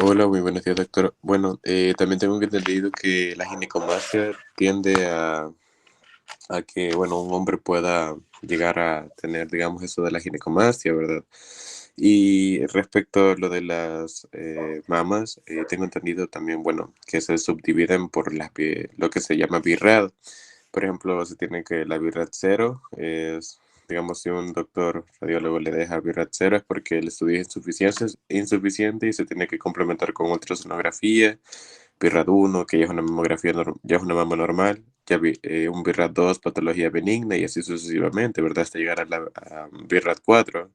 S5: Hola, muy buenos días, doctor. Bueno, también tengo entendido que la ginecomastia tiende a que, bueno, un hombre pueda llegar a tener, digamos, eso de la ginecomastia, ¿verdad? Y respecto a lo de las mamas, tengo entendido también, bueno, que se subdividen por lo que se llama BIRAD. Por ejemplo, se tiene que la BIRAD 0 es, digamos, si un doctor radiólogo le deja BIRAD 0 es porque el estudio es insuficiente y se tiene que complementar con ultrasonografía. BIRAD 1, que ya es una mamografía, ya es una mama normal, ya un BIRAD 2, patología benigna y así sucesivamente, ¿verdad? Hasta llegar a BIRAD 4.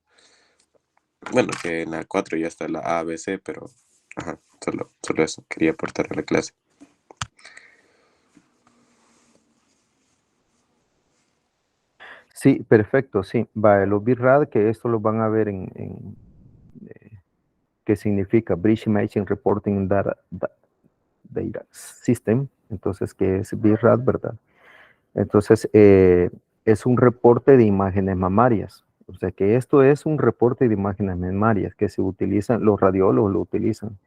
S5: Bueno, que en la 4 ya está la A, B, C, pero ajá, solo eso quería aportar a la clase.
S1: Sí, perfecto, sí. Va, los BIRAD, que esto lo van a ver que significa Bridge Imaging Reporting Data System, entonces, que es BIRAD, ¿verdad? Entonces, es un reporte de imágenes mamarias. O sea, que esto es un reporte de imágenes mamarias que se utilizan, los radiólogos lo utilizan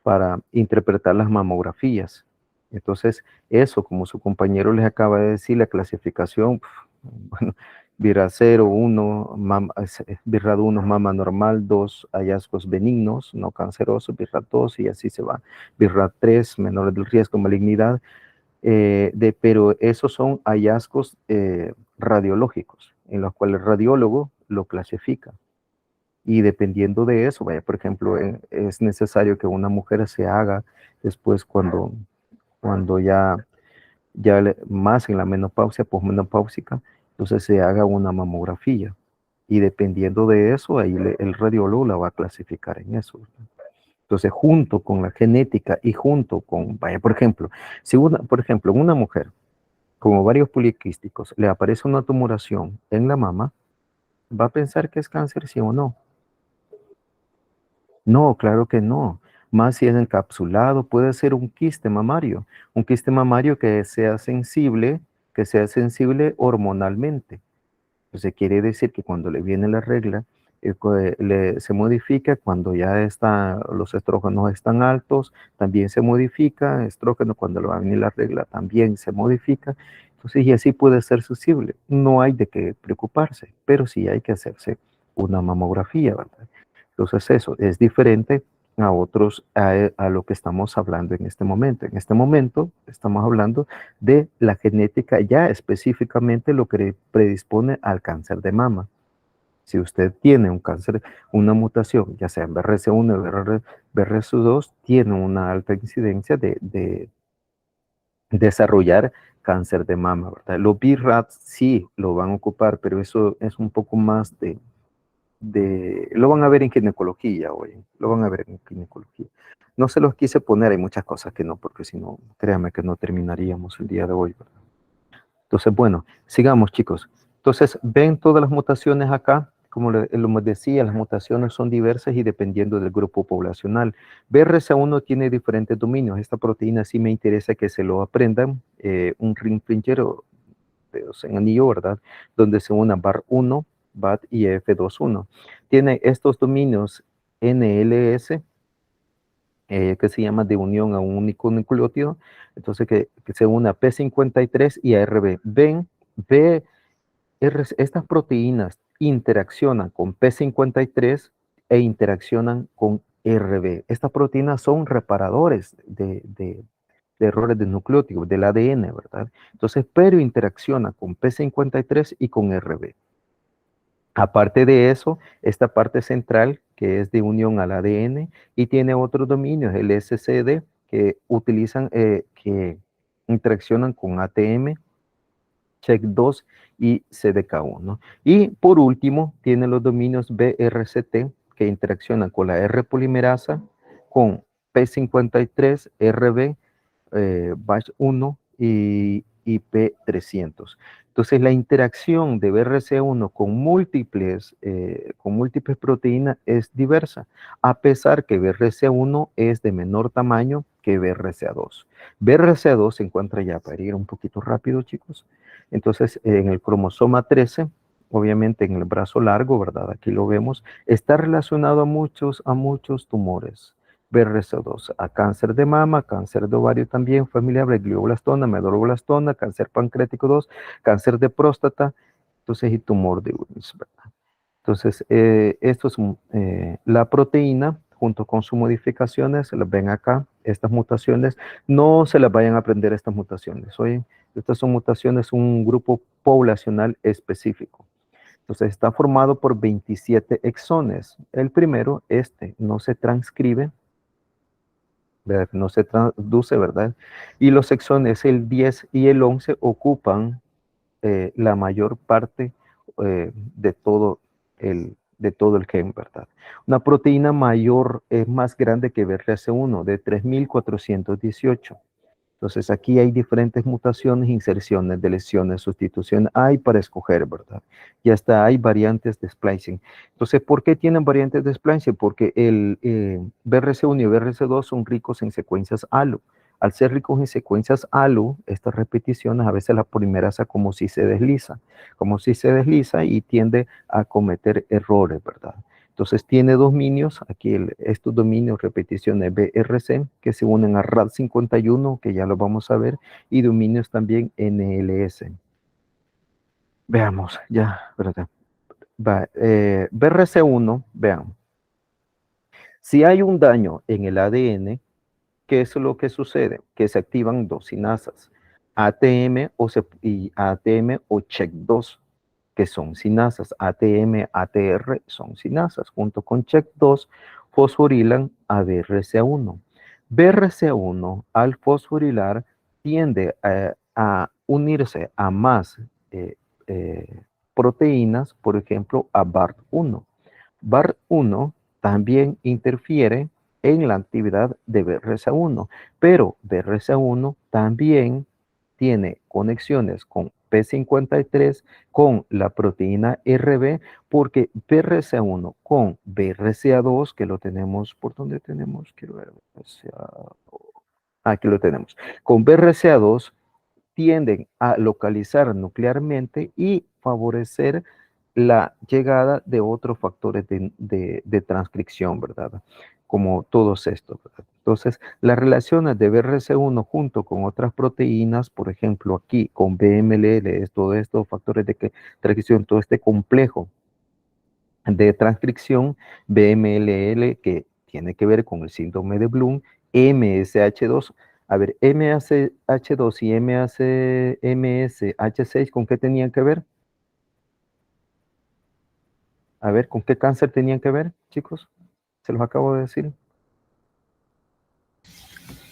S1: para interpretar las mamografías. Entonces, eso, como su compañero les acaba de decir, la clasificación, bueno, BIRAD 0, 1, BIRAD 1, mama normal, 2, hallazgos benignos, no cancerosos, BIRAD 2, y así se va. BIRAD 3, menor del riesgo, malignidad, pero esos son hallazgos radiológicos, en los cuales el radiólogo lo clasifica. Y dependiendo de eso, vaya, por ejemplo, es necesario que una mujer se haga después cuando ya más en la menopausia, posmenopáusica, entonces se haga una mamografía. Y dependiendo de eso, ahí el radiólogo la va a clasificar en eso, ¿verdad? Entonces, junto con la genética y junto con, vaya, por ejemplo, si por ejemplo, en una mujer con ovarios poliquísticos le aparece una tumoración en la mama, va a pensar que es cáncer, sí o no. No, claro que no. Más si es encapsulado, puede ser un quiste mamario que sea sensible hormonalmente. Entonces quiere decir que cuando le viene la regla, se modifica, cuando ya los estrógenos están altos, también se modifica, estrógeno cuando le va a venir la regla también se modifica. Entonces, y así puede ser susceptible. No hay de qué preocuparse, pero sí hay que hacerse una mamografía, ¿verdad? Entonces eso es diferente a lo que estamos hablando en este momento. En este momento estamos hablando de la genética ya específicamente lo que predispone al cáncer de mama. Si usted tiene un cáncer, una mutación, ya sea en BRCA1 o BRCA2, tiene una alta incidencia de desarrollar cáncer de mama, ¿verdad? Los BRAFs sí lo van a ocupar, pero eso es un poco más lo van a ver en ginecología hoy, lo van a ver en ginecología. No se los quise poner, hay muchas cosas que no, porque si no, créanme que no terminaríamos el día de hoy, ¿verdad? Entonces, bueno, sigamos, chicos. Entonces, ven todas las mutaciones acá. Como les decía, las mutaciones son diversas y dependiendo del grupo poblacional. BRCA1 tiene diferentes dominios. Esta proteína sí me interesa que se lo aprendan. Un ring finger o dedos en anillo, ¿verdad? Donde se unan BAR1, BAT y F21. Tiene estos dominios NLS, que se llama de unión a un único nucleótido, entonces que se une a P53 y a RB. Ven, estas proteínas interaccionan con P53 e interaccionan con RB. Estas proteínas son reparadores de errores de nucleótidos, del ADN, ¿verdad? Entonces, pero interacciona con P53 y con RB. Aparte de eso, esta parte central que es de unión al ADN y tiene otros dominios, el SCD, que utilizan, que interaccionan con ATM, CHEK2 y CDK1. Y por último, tiene los dominios BRCT, que interaccionan con la R polimerasa, con P53, RB, BASH1 y P300. Entonces, la interacción de BRCA1 con múltiples proteínas es diversa, a pesar que BRCA1 es de menor tamaño que BRCA2. BRCA2 se encuentra ya, para ir un poquito rápido, chicos. Entonces, en el cromosoma 13, obviamente en el brazo largo, ¿verdad? Aquí lo vemos, está relacionado a muchos tumores. BRCA2, a cáncer de mama, cáncer de ovario también, familiar de glioblastoma, medulloblastoma, cáncer pancreático 2, cáncer de próstata, entonces y tumor de Wilms, ¿verdad? Entonces, esto es la proteína junto con sus modificaciones, se las ven acá, estas mutaciones, no se las vayan a aprender estas mutaciones, oye, estas son mutaciones, un grupo poblacional específico. Entonces, está formado por 27 exones. El primero, no se transcribe, ¿verdad? No se traduce, ¿verdad? Y los exones, el 10 y el 11, ocupan la mayor parte de todo el gen, ¿verdad? Una proteína mayor es más grande que BRCA1, de 3418. Entonces aquí hay diferentes mutaciones, inserciones, deleciones, sustitución, hay para escoger, ¿verdad? Y hasta hay variantes de splicing. Entonces, ¿por qué tienen variantes de splicing? Porque el BRCA1 y BRCA2 son ricos en secuencias ALO. Al ser ricos en secuencias ALO, estas repeticiones, a veces la polimerasa como si se desliza y tiende a cometer errores, ¿verdad? Entonces tiene dominios, aquí estos dominios, repeticiones BRC, que se unen a RAD51, que ya lo vamos a ver, y dominios también NLS. Veamos, ya, ¿verdad? BRC1, vean. Si hay un daño en el ADN, ¿qué es lo que sucede? Que se activan dos sinasas, ATM o CHEK2, que son sinasas. ATM, ATR son sinasas. Junto con CHEK2 fosforilan a BRCA1. BRCA1 al fosforilar tiende a unirse a más proteínas, por ejemplo, a BART1. BART1 también interfiere en la actividad de BRCA1, pero BRCA1 también tiene conexiones con P53, con la proteína RB, porque BRCA1 con BRCA2, que lo tenemos, ¿por dónde tenemos? Quiero ver, aquí lo tenemos. Con BRCA2 tienden a localizar nuclearmente y favorecer la llegada de otros factores de transcripción, ¿verdad? Como todos estos, ¿verdad? Entonces, las relaciones de BRCA1 junto con otras proteínas, por ejemplo, aquí con BMLL, todos estos factores de transcripción, todo este complejo de transcripción, BMLL, que tiene que ver con el síndrome de Bloom, MSH2, a ver, MSH2 y MSH6, ¿con qué tenían que ver? A ver, ¿con qué cáncer tenían que ver, chicos? Se los acabo de decir.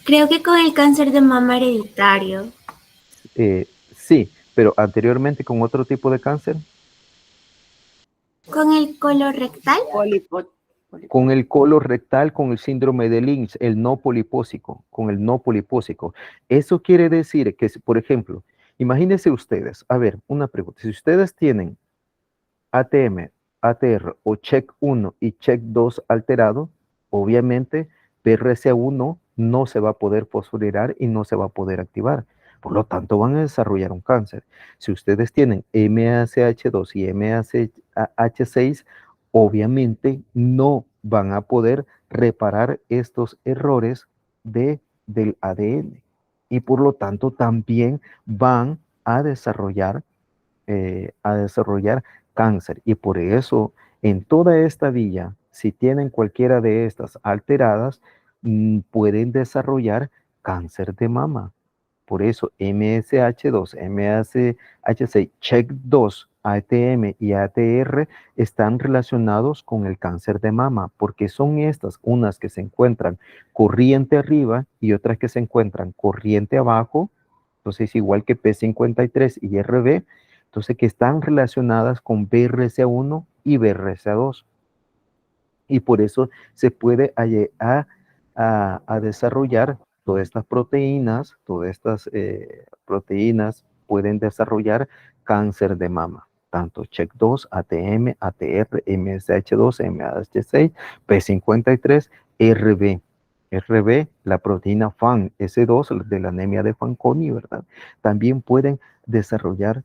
S2: Creo que con el cáncer de mama hereditario.
S1: Sí, pero anteriormente con otro tipo de cáncer.
S2: Con el colorectal.
S1: Con el colorectal, con el síndrome de Lynch, el no polipósico, con el no polipósico. Eso quiere decir que, por ejemplo, imagínense ustedes, a ver, una pregunta, si ustedes tienen ATM, ATR o check 1 y check 2 alterado, obviamente BRCA1 no se va a poder fosforilar y no se va a poder activar. Por lo tanto, van a desarrollar un cáncer. Si ustedes tienen MACH2 y MACH6, obviamente no van a poder reparar estos errores del ADN. Y por lo tanto, también van a desarrollar cáncer. Y por eso, en toda esta vía, si tienen cualquiera de estas alteradas, pueden desarrollar cáncer de mama. Por eso, MSH2, MSH6, CHEK2, ATM y ATR están relacionados con el cáncer de mama, porque son estas, unas que se encuentran corriente arriba y otras que se encuentran corriente abajo. Entonces, igual que P53 y RB, entonces que están relacionadas con BRCA1 y BRCA2. Y por eso se puede a desarrollar todas estas proteínas pueden desarrollar cáncer de mama, tanto CHEK2, ATM, ATR, MSH2, MSH6, P53, RB. RB, la proteína FAN S2 de la anemia de Fanconi, ¿verdad? También pueden desarrollar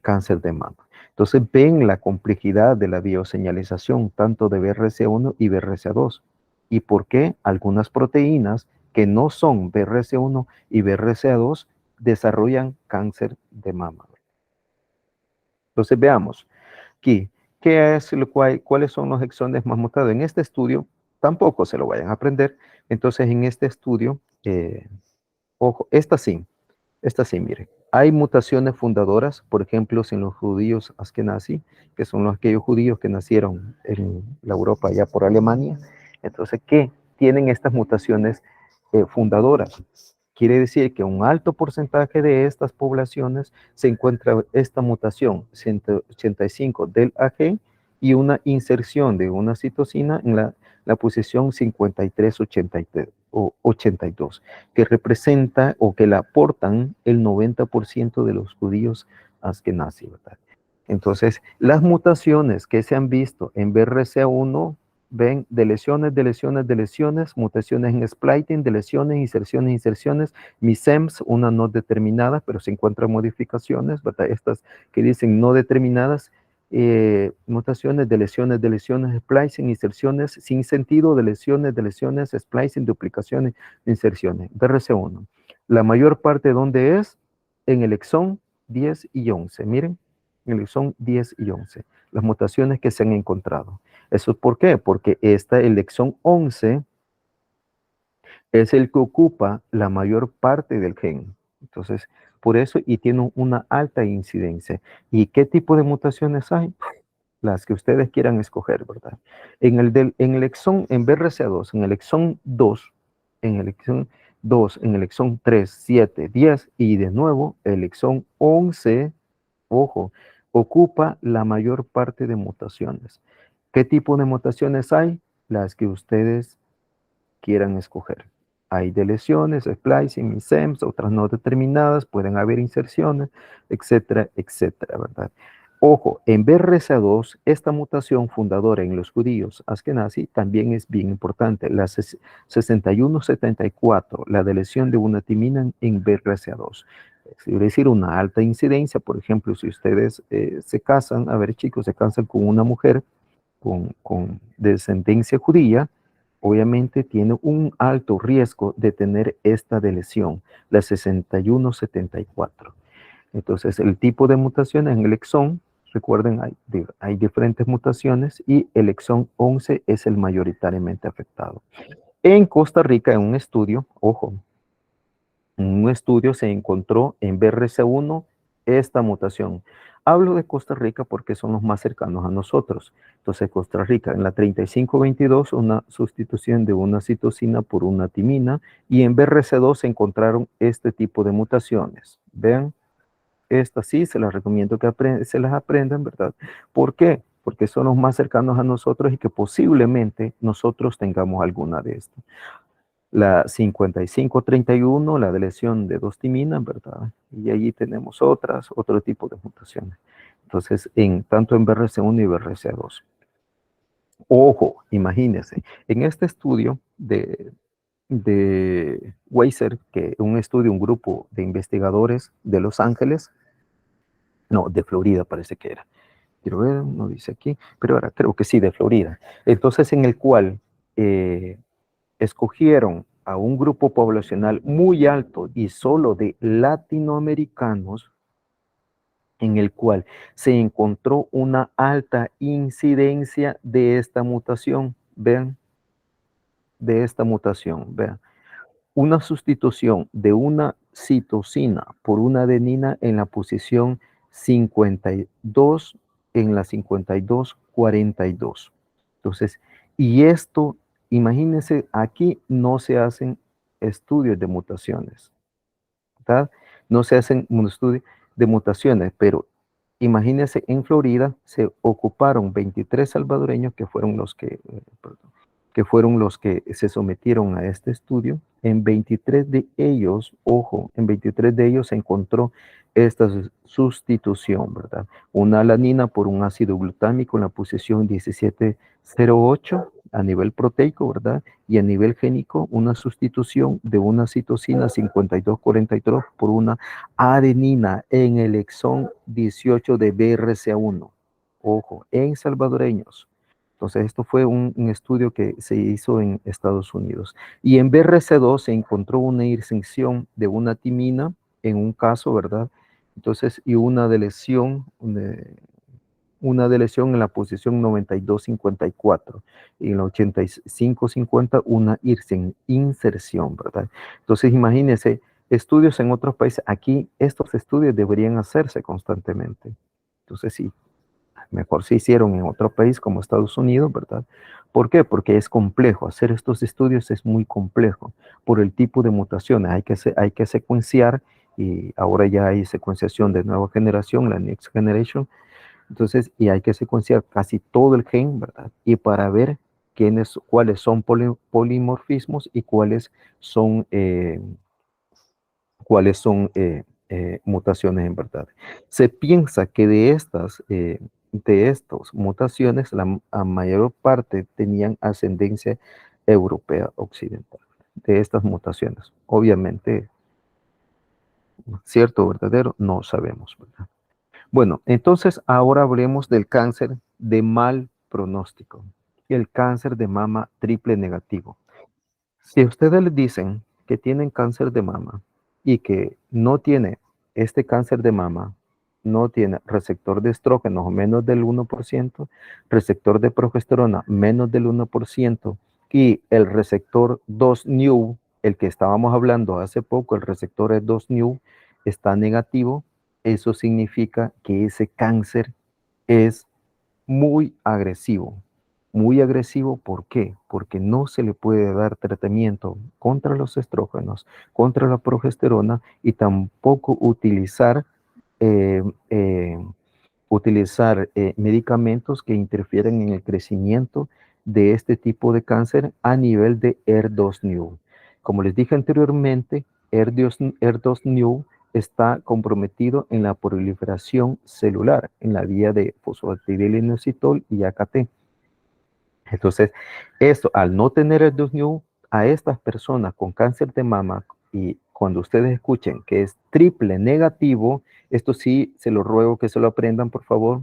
S1: cáncer de mama. Entonces ven la complejidad de la bioseñalización tanto de BRCA1 y BRCA2 y por qué algunas proteínas que no son BRCA1 y BRCA2 desarrollan cáncer de mama. Entonces veamos aquí, ¿cuáles son los exones más mutados? En este estudio, tampoco se lo vayan a aprender, entonces en este estudio, ojo, esta sí, mire. Hay mutaciones fundadoras, por ejemplo, en los judíos askenazi, que son aquellos judíos que nacieron en la Europa, allá por Alemania. Entonces, ¿qué? Tienen estas mutaciones fundadoras. Quiere decir que un alto porcentaje de estas poblaciones se encuentra esta mutación 185 del AG y una inserción de una citosina en la posición 5382, que representa o que la aportan el 90% de los judíos askenazi, ¿verdad? Entonces, las mutaciones que se han visto en BRCA1, ven de lesiones, mutaciones en splicing, de lesiones, inserciones, MISEMS, una no determinada, pero se encuentran modificaciones, ¿verdad? Estas que dicen no determinadas, mutaciones, de lesiones, splicing, inserciones sin sentido, de lesiones, splicing, duplicaciones, inserciones. BRCA1. La mayor parte, ¿dónde es? En el exón 10 y 11. Miren, en el exón 10 y 11. Las mutaciones que se han encontrado. ¿Eso por qué? Porque el exón 11 es el que ocupa la mayor parte del gen. Entonces, por eso, y tiene una alta incidencia. ¿Y qué tipo de mutaciones hay? Las que ustedes quieran escoger, ¿verdad? En el exón, en BRCA2, en el exón 2, en el exón 3, 7, 10 y de nuevo el exón 11, ojo, ocupa la mayor parte de mutaciones. ¿Qué tipo de mutaciones hay? Las que ustedes quieran escoger. Hay de lesiones, splicing, MISEMS, otras no determinadas, pueden haber inserciones, etcétera, etcétera, ¿verdad? Ojo, en BRCA2, esta mutación fundadora en los judíos askenazi también es bien importante. La 6174, la de lesión de una timina en BRCA2. Es decir, una alta incidencia. Por ejemplo, si ustedes se casan, a ver chicos, se casan con una mujer con descendencia judía, obviamente tiene un alto riesgo de tener esta de lesión, la 6174. Entonces, el tipo de mutaciones en el exón, recuerden, hay diferentes mutaciones y el exón 11 es el mayoritariamente afectado. En Costa Rica, en un estudio, ojo, en un estudio se encontró en BRCA1 esta mutación. Hablo de Costa Rica porque son los más cercanos a nosotros. Entonces, Costa Rica, en la 3522, una sustitución de una citosina por una timina, y en BRC2 se encontraron este tipo de mutaciones. Vean, estas sí, se las recomiendo que se las aprendan, ¿verdad? ¿Por qué? Porque son los más cercanos a nosotros y que posiblemente nosotros tengamos alguna de estas. La 5531, la deleción de 2-timina, ¿verdad? Y allí tenemos otro tipo de mutaciones. Entonces, tanto en BRC1 y BRC2. Ojo, imagínense, en este estudio de Weiser, que un grupo de investigadores de Los Ángeles, no, de Florida parece que era. Quiero ver, no dice aquí, pero ahora creo que sí, de Florida. Entonces, en el cual escogieron a un grupo poblacional muy alto y solo de latinoamericanos, en el cual se encontró una alta incidencia de esta mutación. Vean, de esta mutación, vean. Una sustitución de una citosina por una adenina en la posición 52, en la 5242. Entonces, y esto, imagínense, aquí no se hacen estudios de mutaciones, ¿verdad? No se hacen un estudio de mutaciones, pero imagínense, en Florida se ocuparon 23 salvadoreños que fueron los que se sometieron a este estudio. En 23 de ellos, ojo, en 23 de ellos se encontró esta sustitución, ¿verdad? Una alanina por un ácido glutámico en la posición 1708 a nivel proteico, ¿verdad? Y a nivel génico, una sustitución de una citosina 5243 por una adenina en el exón 18 de BRCA1. Ojo, en salvadoreños. Entonces, esto fue un estudio que se hizo en Estados Unidos. Y en BRC2 se encontró una inserción de una timina en un caso, ¿verdad? Entonces, y una deleción en la posición 9254. Y en la 8550 una inserción, ¿verdad? Entonces, imagínense, estudios en otros países. Aquí estos estudios deberían hacerse constantemente. Entonces, sí. Mejor se hicieron en otro país como Estados Unidos, ¿verdad? ¿Por qué? Porque es complejo. Hacer estos estudios es muy complejo por el tipo de mutaciones. Hay que secuenciar, y ahora ya hay secuenciación de nueva generación, la Next Generation. Entonces, y hay que secuenciar casi todo el gen, ¿verdad? Y para ver cuáles son polimorfismos y cuáles son mutaciones en verdad. Se piensa que de estas mutaciones, la mayor parte tenían ascendencia europea occidental, de estas mutaciones. Obviamente, cierto o verdadero, no sabemos, ¿verdad? Bueno, entonces ahora hablemos del cáncer de mal pronóstico, el cáncer de mama triple negativo. Si ustedes les dicen que tienen cáncer de mama y que no tiene este cáncer de mama, no tiene receptor de estrógenos menos del 1%, receptor de progesterona menos del 1%, y el receptor 2-new, el que estábamos hablando hace poco, el receptor 2-new, está negativo, eso significa que ese cáncer es muy agresivo. Muy agresivo, ¿por qué? Porque no se le puede dar tratamiento contra los estrógenos, contra la progesterona, y tampoco utilizar medicamentos que interfieren en el crecimiento de este tipo de cáncer a nivel de ER2-Neu. Como les dije anteriormente, ER2-Neu está comprometido en la proliferación celular, en la vía de fosfatidilinositol y AKT. Entonces, esto, al no tener el 2-Neu, a estas personas con cáncer de mama, y cuando ustedes escuchen que es triple negativo, esto sí, se lo ruego que se lo aprendan, por favor.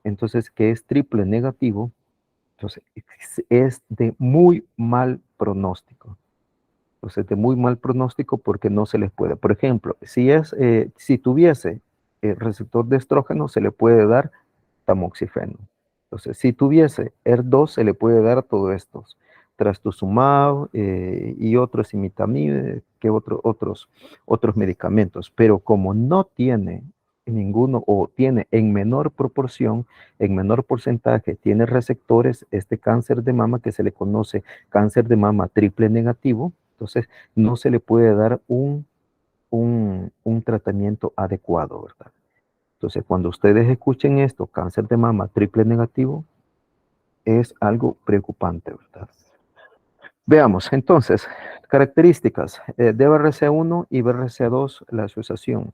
S1: Entonces, que es triple negativo, entonces es de muy mal pronóstico. Entonces, de muy mal pronóstico porque no se les puede. Por ejemplo, si tuviese el receptor de estrógeno, se le puede dar tamoxifeno. Entonces, si tuviese ER2, se le puede dar todos estos, trastuzumab y otros imitamib, otros medicamentos. Pero como no tiene ninguno, o tiene en menor proporción, en menor porcentaje, tiene receptores, este cáncer de mama que se le conoce cáncer de mama triple negativo, entonces no se le puede dar un tratamiento adecuado, ¿verdad? Entonces, cuando ustedes escuchen esto, cáncer de mama triple negativo, es algo preocupante, ¿verdad? Veamos, entonces, características de BRCA1 y BRCA2, la asociación.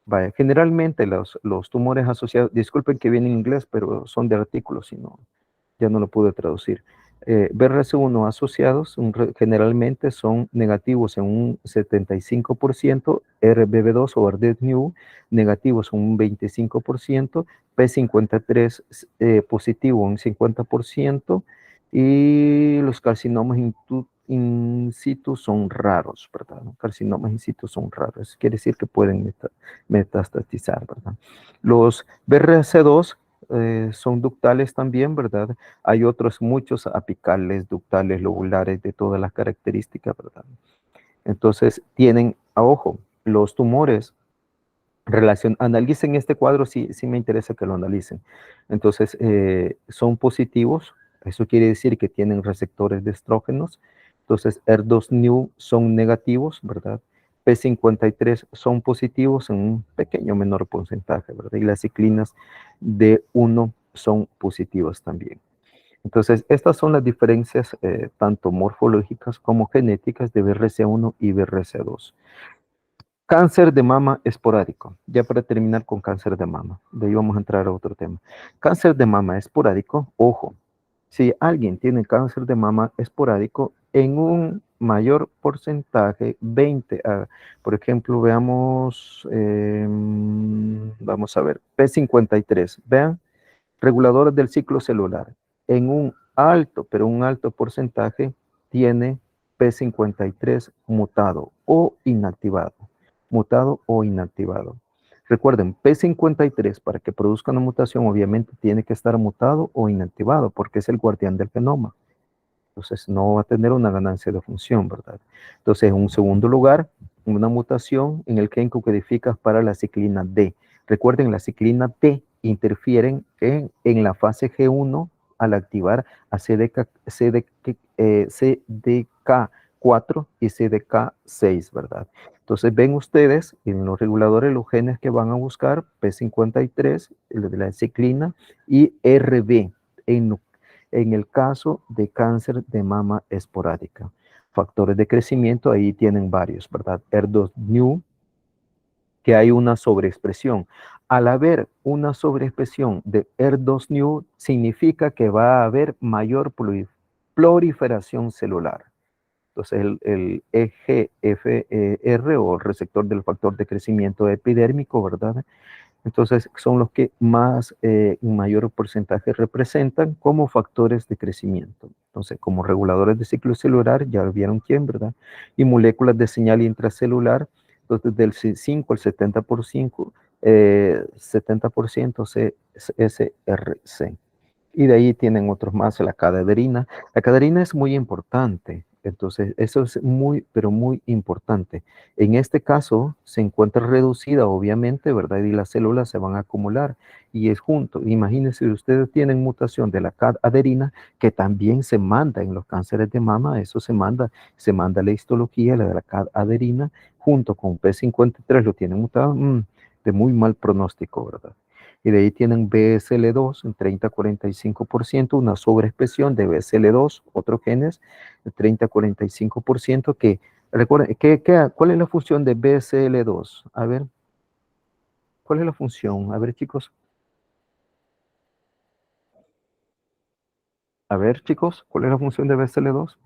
S1: Vaya, generalmente los tumores asociados, disculpen que viene en inglés, pero son de artículos, si no, ya no lo pude traducir. BRCA1 asociados generalmente son negativos en un 75%, RBB2 o RDNU negativos en un 25%, P53 positivo en un 50%, y los carcinomas in situ son raros, ¿verdad? Carcinomas in situ son raros, quiere decir que pueden metastatizar, ¿verdad? Los BRCA2 son ductales también, ¿verdad? Hay otros muchos apicales, ductales, lobulares, de todas las características, ¿verdad? Entonces, tienen, a ojo, los tumores, analicen este cuadro, sí me interesa que lo analicen. Entonces, son positivos, eso quiere decir que tienen receptores de estrógenos. Entonces, ER2/neu son negativos, ¿verdad? P53 son positivos en un pequeño menor porcentaje, ¿verdad? Y las ciclinas D1 son positivas también. Entonces, estas son las diferencias tanto morfológicas como genéticas de BRCA1 y BRCA2. Cáncer de mama esporádico. Ya para terminar con cáncer de mama. De ahí vamos a entrar a otro tema. Cáncer de mama esporádico, ojo. Si alguien tiene cáncer de mama esporádico, en un mayor porcentaje, 20, por ejemplo, veamos, vamos a ver, P53, vean, reguladores del ciclo celular. En un alto, pero un alto porcentaje, tiene P53 mutado o inactivado. Mutado o inactivado. Recuerden, P53 para que produzca una mutación obviamente tiene que estar mutado o inactivado porque es el guardián del genoma. Entonces no va a tener una ganancia de función, ¿verdad? Entonces, en un segundo lugar, una mutación en el gen que codifica para la ciclina D. Recuerden, la ciclina D interfieren en la fase G1 al activar a CDK4 y CDK6, ¿verdad? Entonces ven ustedes en los reguladores los genes que van a buscar, P53, el de la ciclina, y RB, en el caso de cáncer de mama esporádica. Factores de crecimiento, ahí tienen varios, ¿verdad? ER2/neu, que hay una sobreexpresión. Al haber una sobreexpresión de ER2/neu, significa que va a haber mayor proliferación celular. Entonces, el EGFR o el receptor del factor de crecimiento epidérmico, ¿verdad? Entonces, son los que más, en mayor porcentaje representan como factores de crecimiento. Entonces, como reguladores de ciclo celular, ya vieron quién, ¿verdad? Y moléculas de señal intracelular, entonces del 5 al 70%, 70% SRC. Y de ahí tienen otros más, la cadaverina. La cadaverina es muy importante, entonces eso es muy, pero muy importante. En este caso se encuentra reducida, obviamente, ¿verdad? Y las células se van a acumular y es junto. Imagínense si ustedes tienen mutación de la cadaverina, que también se manda en los cánceres de mama, eso se manda la histología, la de la cadaverina, junto con P53, lo tienen mutado, de muy mal pronóstico, ¿verdad? Y de ahí tienen BSL2 en 30-45%, una sobreexpresión de BSL2, otros genes, de 30-45%, que, recuerden, ¿cuál es la función de BSL2? A ver, ¿cuál es la función? A ver, chicos. A ver, chicos, ¿cuál es la función de BSL2?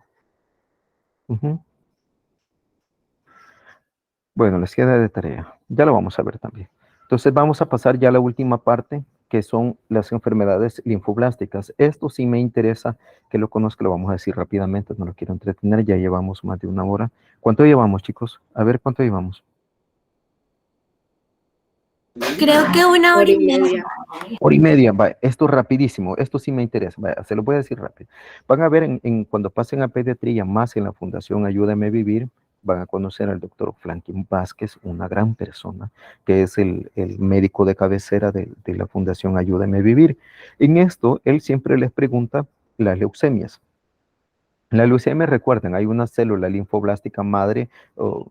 S1: Bueno, les queda de tarea. Ya lo vamos a ver también. Entonces vamos a pasar ya a la última parte, que son las enfermedades linfoblásticas. Esto sí me interesa que lo conozca, lo vamos a decir rápidamente, no lo quiero entretener, ya llevamos más de una hora. ¿Cuánto llevamos, chicos? A ver, ¿cuánto llevamos?
S2: Creo que una hora y media.
S1: Hora y media, va, esto rapidísimo, esto sí me interesa, va, se lo voy a decir rápido. Van a ver cuando pasen a pediatría, más en la Fundación Ayúdame a Vivir, van a conocer al doctor Franklin Vázquez, una gran persona, que es el médico de cabecera de la Fundación Ayúdame a Vivir. En esto, él siempre les pregunta las leucemias. La leucemia, recuerden, hay una célula linfoblástica madre o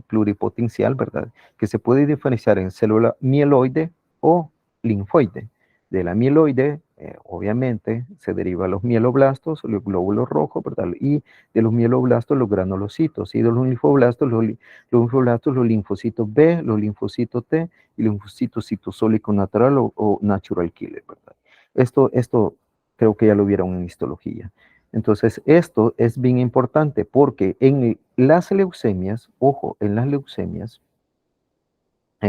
S1: pluripotencial, ¿verdad? Que se puede diferenciar en célula mieloide o linfoide. De la mieloide, obviamente, se derivan los mieloblastos, los glóbulos rojos, ¿verdad? Y de los mieloblastos, los granulocitos. Y de los linfoblastos, los linfocitos B, los linfocitos T y los linfocitos citosólico natural o natural killer, ¿verdad? Esto creo que ya lo vieron en histología. Entonces, esto es bien importante porque en las leucemias, ojo, en las leucemias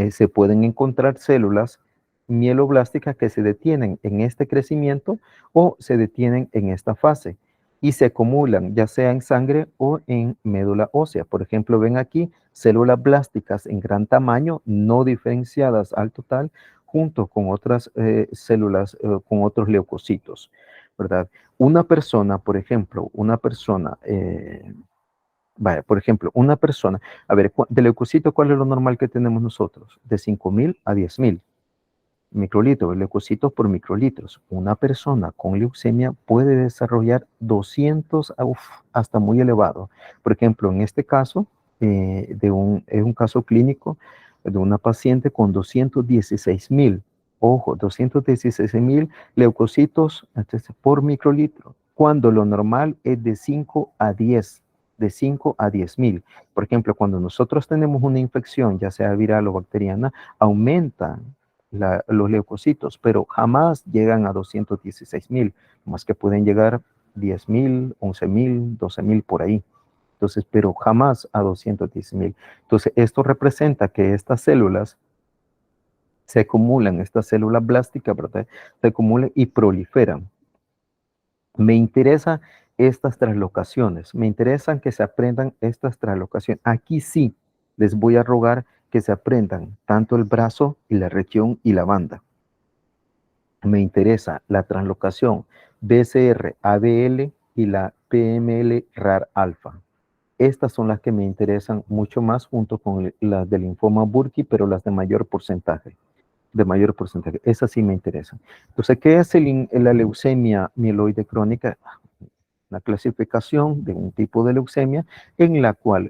S1: se pueden encontrar células mieloblásticas que se detienen en este crecimiento o se detienen en esta fase y se acumulan ya sea en sangre o en médula ósea. Por ejemplo, ven aquí células blásticas en gran tamaño, no diferenciadas al total, junto con otras células, con otros leucocitos, ¿verdad? Una persona, por ejemplo, a ver, de leucocitos, ¿cuál es lo normal que tenemos nosotros? De 5.000 a 10.000 microlitros, leucocitos por microlitros. Una persona con leucemia puede desarrollar 200, hasta muy elevado. Por ejemplo, en este caso, es un caso clínico de una paciente con 216.000, ojo, 216.000 leucocitos por microlitro, cuando lo normal es de 5 a 10. De 5 a 10.000. Por ejemplo, cuando nosotros tenemos una infección, ya sea viral o bacteriana, aumentan los leucocitos, pero jamás llegan a 216.000, más que pueden llegar 10.000, 11.000, 12.000 por ahí. Entonces, pero jamás a 210.000. Entonces, esto representa que estas células se acumulan, estas células blásticas, ¿verdad? Se acumulan y proliferan. Me interesa estas translocaciones, me interesan que se aprendan estas translocaciones. Aquí sí les voy a rogar que se aprendan tanto el brazo y la región y la banda. Me interesa la translocación BCR-ABL y la PML-RAR alfa. Estas son las que me interesan mucho más junto con las del linfoma Burkitt, pero las de mayor porcentaje. Esas sí me interesan. Entonces, ¿qué es la leucemia mieloide crónica? La clasificación de un tipo de leucemia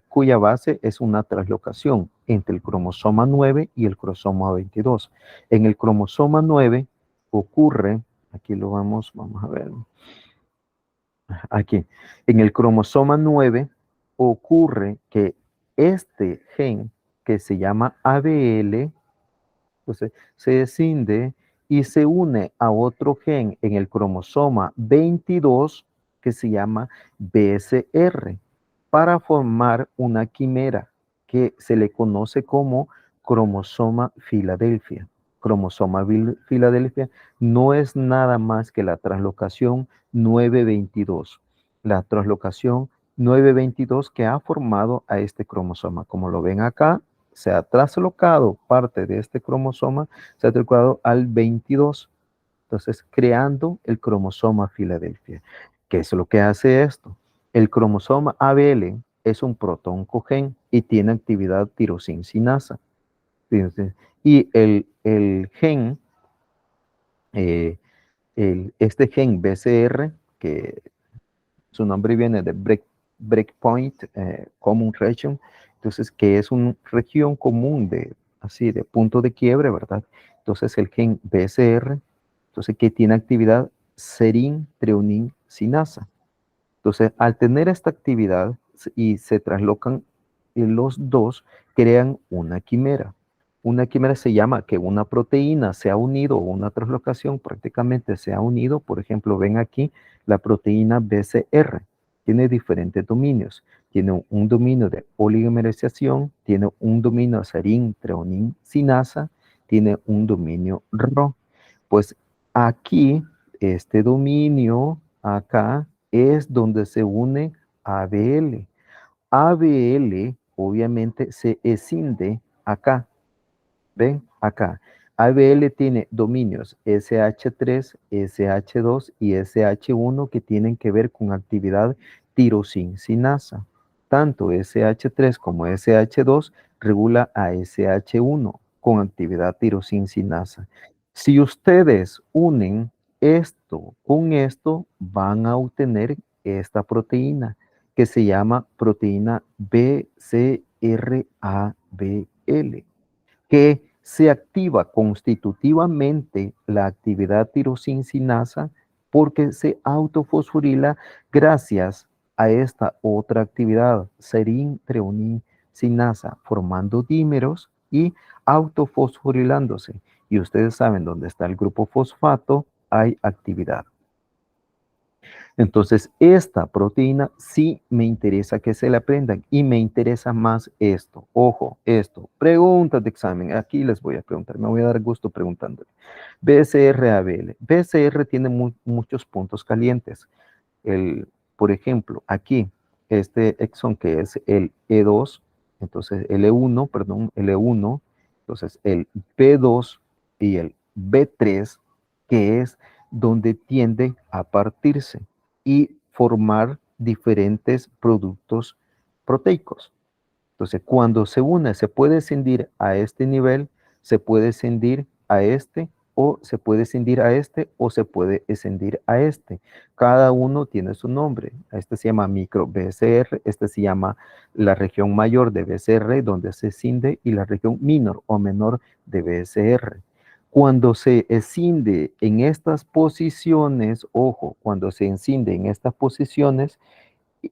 S1: cuya base es una translocación entre el cromosoma 9 y el cromosoma 22. En el cromosoma 9 ocurre, aquí lo vamos a ver, aquí, en el cromosoma 9 ocurre que este gen que se llama ABL, entonces se escinde y se une a otro gen en el cromosoma 22 que se llama BCR para formar una quimera que se le conoce como cromosoma Filadelfia. Cromosoma Filadelfia no es nada más que la translocación 922. La translocación 922 que ha formado a este cromosoma. Como lo ven acá, se ha traslocado parte de este cromosoma, se ha traslocado al 22. Entonces, creando el cromosoma Filadelfia. ¿Qué es lo que hace esto? El cromosoma ABL es un protón-cogen y tiene actividad tirosincinasa. Y el gen, este gen BCR, que su nombre viene de breakpoint common region, entonces que es una región común de punto de quiebre, ¿verdad? Entonces el gen BCR, entonces que tiene actividad serin-treonin sinasa. Entonces, al tener esta actividad y se traslocan los dos, crean una quimera. Una quimera se llama que una proteína se ha unido, o una translocación prácticamente se ha unido. Por ejemplo, ven aquí la proteína BCR. Tiene diferentes dominios. Tiene un dominio de oligomerización, tiene un dominio de serin-treonin sinasa, tiene un dominio RO. Pues aquí, este dominio acá, es donde se une ABL. ABL obviamente se escinde acá. ¿Ven? Acá. ABL tiene dominios SH3, SH2 y SH1 que tienen que ver con actividad tirosincinasa. tanto SH3 como SH2 regula a SH1 con actividad tirosincinasa. Si ustedes unen esto con esto, van a obtener esta proteína que se llama proteína BCR-ABL, que se activa constitutivamente la actividad tirosincinasa porque se autofosforila gracias a esta otra actividad, serin-treonin-sinasa, formando dímeros y autofosforilándose. Y ustedes saben dónde está el grupo fosfato, hay actividad. Entonces, esta proteína sí me interesa que se la aprendan y me interesa más esto. Ojo, esto. Preguntas de examen. Aquí les voy a preguntar. Me voy a dar gusto preguntándole. BCR-ABL. BCR tiene muchos puntos calientes. Por ejemplo, aquí, este exón que es el E2, entonces el E1, perdón, el E1, entonces el B2 y el B3, que es donde tiende a partirse y formar diferentes productos proteicos. Entonces, cuando se une, se puede escindir a este nivel, se puede escindir a este, o se puede escindir a este, o se puede escindir a este. Cada uno tiene su nombre. Este se llama micro BCR, este se llama la región mayor de BCR, donde se escinde, y la región menor o menor de BCR. Cuando se escinde en estas posiciones, ojo, cuando se escinde en estas posiciones,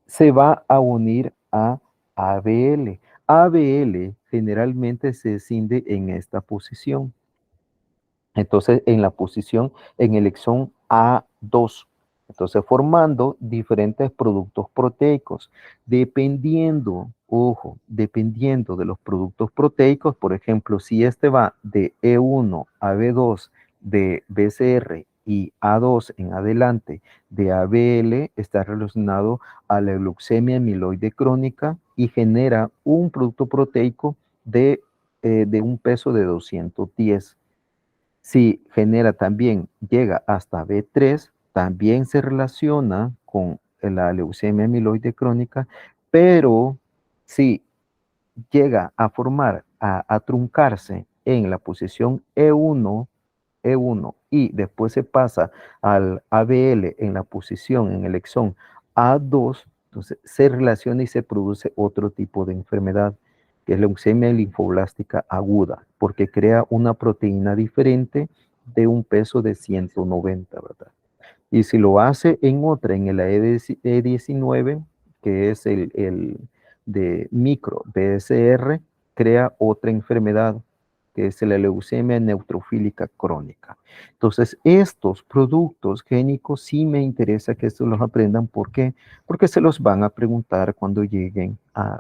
S1: se va a unir a ABL. ABL generalmente se escinde en esta posición. Entonces, en la posición, en el exón A2. Entonces, formando diferentes productos proteicos. Dependiendo, ojo, dependiendo de los productos proteicos, por ejemplo, si este va de E1 a B2, de BCR y A2 en adelante, de ABL, está relacionado a la leucemia amiloide crónica y genera un producto proteico de un peso de 210. Si genera también, llega hasta B3, también se relaciona con la leucemia amiloide crónica, pero si llega a formar, a truncarse en la posición E1 y después se pasa al ABL en la posición, en el exón A2, entonces se relaciona y se produce otro tipo de enfermedad, que es leucemia linfoblástica aguda, porque crea una proteína diferente de un peso de 190, ¿verdad? Y si lo hace en otra, en el E19, que es el de micro BSR, crea otra enfermedad, que es la leucemia neutrofílica crónica. Entonces, estos productos génicos sí me interesa que estos los aprendan. ¿Por qué? Porque se los van a preguntar cuando lleguen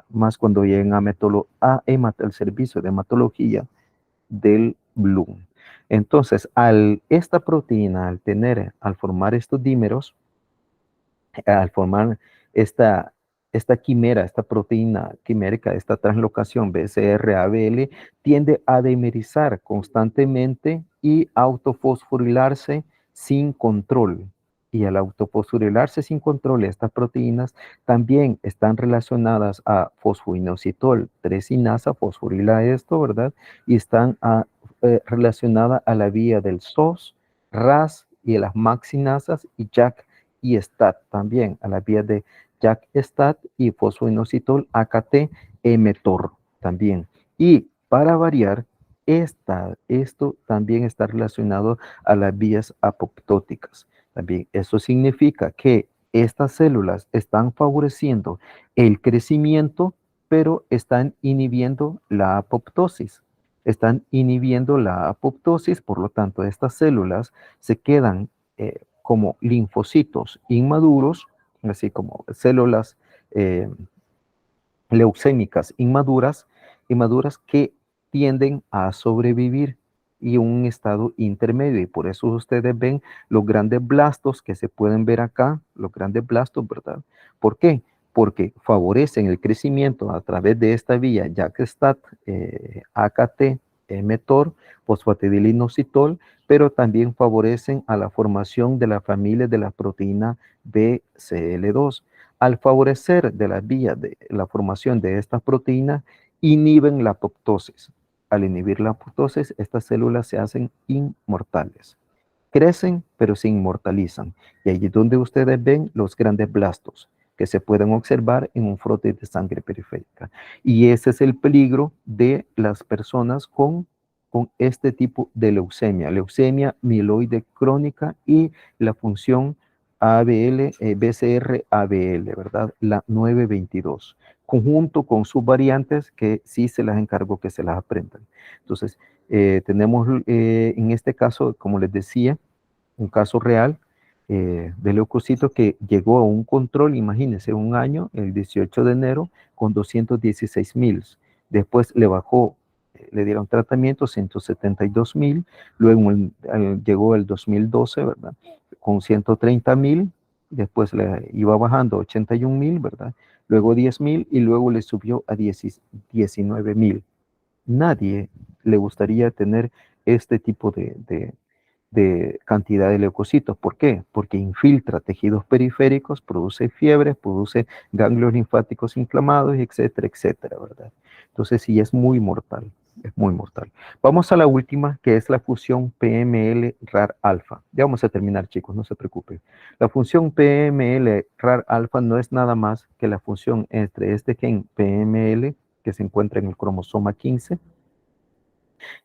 S1: más cuando lleguen al servicio de hematología del Bloom. Entonces, esta proteína, al formar estos dímeros, al formar esta quimera, esta proteína quimérica, esta translocación BCR-ABL, tiende a dimerizar constantemente y autofosforilarse sin control. Y al autofosforilarse sin control, estas proteínas también están relacionadas a fosfoinositol 3-sinasa, fosforila esto, ¿verdad? Y están relacionadas a la vía del SOS, RAS y las maxinasas y JAK y STAT también, a la vía de JAK-STAT y fosfoinositol AKT-mTOR también. Y para variar, esto también está relacionado a las vías apoptóticas. También eso significa que estas células están favoreciendo el crecimiento, pero están inhibiendo la apoptosis. Están inhibiendo la apoptosis, por lo tanto, estas células se quedan como linfocitos inmaduros, así como células leucémicas inmaduras que tienden a sobrevivir y un estado intermedio. Y por eso ustedes ven los grandes blastos que se pueden ver acá, los grandes blastos, ¿verdad? ¿Por qué? Porque favorecen el crecimiento a través de esta vía JAK-STAT, AKT, mTOR, fosfatidilinositol, pero también favorecen a la formación de la familia de la proteína BCL2. al favorecer de las vías de la formación de estas proteínas, inhiben la apoptosis. Al inhibir la apoptosis, estas células se hacen inmortales. Crecen, pero se inmortalizan. Y allí es donde ustedes ven los grandes blastos que se pueden observar en un frote de sangre periférica. Y ese es el peligro de las personas con este tipo de leucemia mieloide crónica y la función BCR-ABL, ¿verdad? La 922, conjunto con sus variantes que sí se las encargo que se las aprendan. Entonces, tenemos en este caso, como les decía, un caso real de leucocito que llegó a un control, imagínense, un año, el 18 de enero, con 216,000. Después le bajó, le dieron tratamiento, 172,000. Luego llegó el 2012, ¿verdad? Con 130,000. Después le iba bajando a 81,000, ¿verdad? Luego 10,000 y luego le subió a 19,000. Nadie le gustaría tener este tipo de cantidad de leucocitos. ¿Por qué? Porque infiltra tejidos periféricos, produce fiebre, produce ganglios linfáticos inflamados, etcétera, etcétera, ¿verdad? Entonces sí es muy mortal, es muy mortal. Vamos a la última, que es la función PML-RAR alfa. Ya vamos a terminar, chicos, no se preocupen. La función PML-RAR alfa no es nada más que la función entre este gen PML, que se encuentra en el cromosoma 15,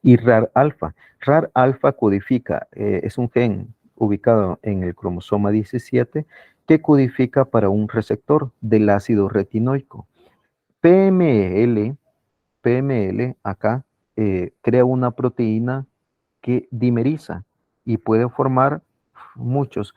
S1: y RAR alfa. RAR alfa codifica, es un gen ubicado en el cromosoma 17 que codifica para un receptor del ácido retinoico. PML acá crea una proteína que dimeriza y puede formar muchos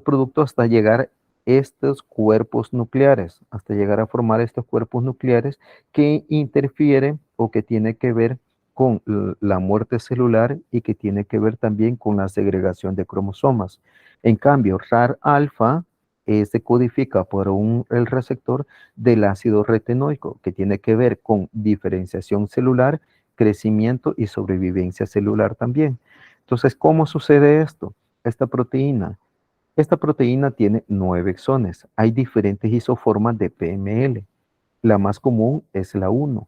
S1: productos hasta llegar estos cuerpos nucleares, hasta llegar a formar estos cuerpos nucleares que interfieren o que tiene que ver con la muerte celular y que tiene que ver también con la segregación de cromosomas. En cambio, RAR alfa se codifica por el receptor del ácido retinoico, que tiene que ver con diferenciación celular, crecimiento y sobrevivencia celular también. Entonces, ¿cómo sucede esto? Esta proteína tiene 9 exones. Hay diferentes isoformas de PML. La más común es la 1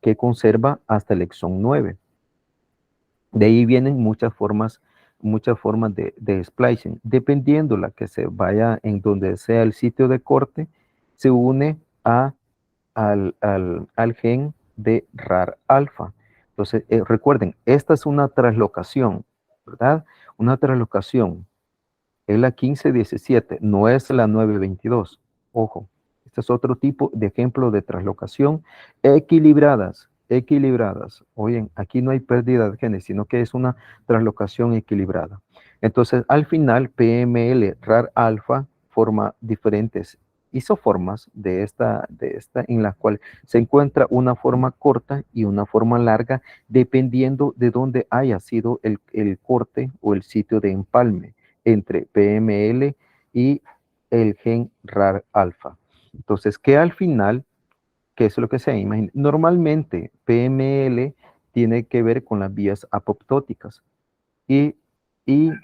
S1: que conserva hasta el exón 9. De ahí vienen muchas formas de splicing. Dependiendo la que se vaya en donde sea el sitio de corte, se une al gen de RAR alfa. Entonces, recuerden, esta es una translocación, ¿verdad? Una translocación. Es la 1517, no es la 922. Ojo, este es otro tipo de ejemplo de translocación equilibradas. Oyen, aquí no hay pérdida de genes, sino que es una translocación equilibrada. Entonces, al final, PML RAR alfa forma diferentes isoformas de esta en la cual se encuentra una forma corta y una forma larga, dependiendo de dónde haya sido el corte o el sitio de empalme entre PML y el gen RAR alfa. Entonces, que al final, ¿qué es lo que se imagina? Normalmente, PML tiene que ver con las vías apoptóticas y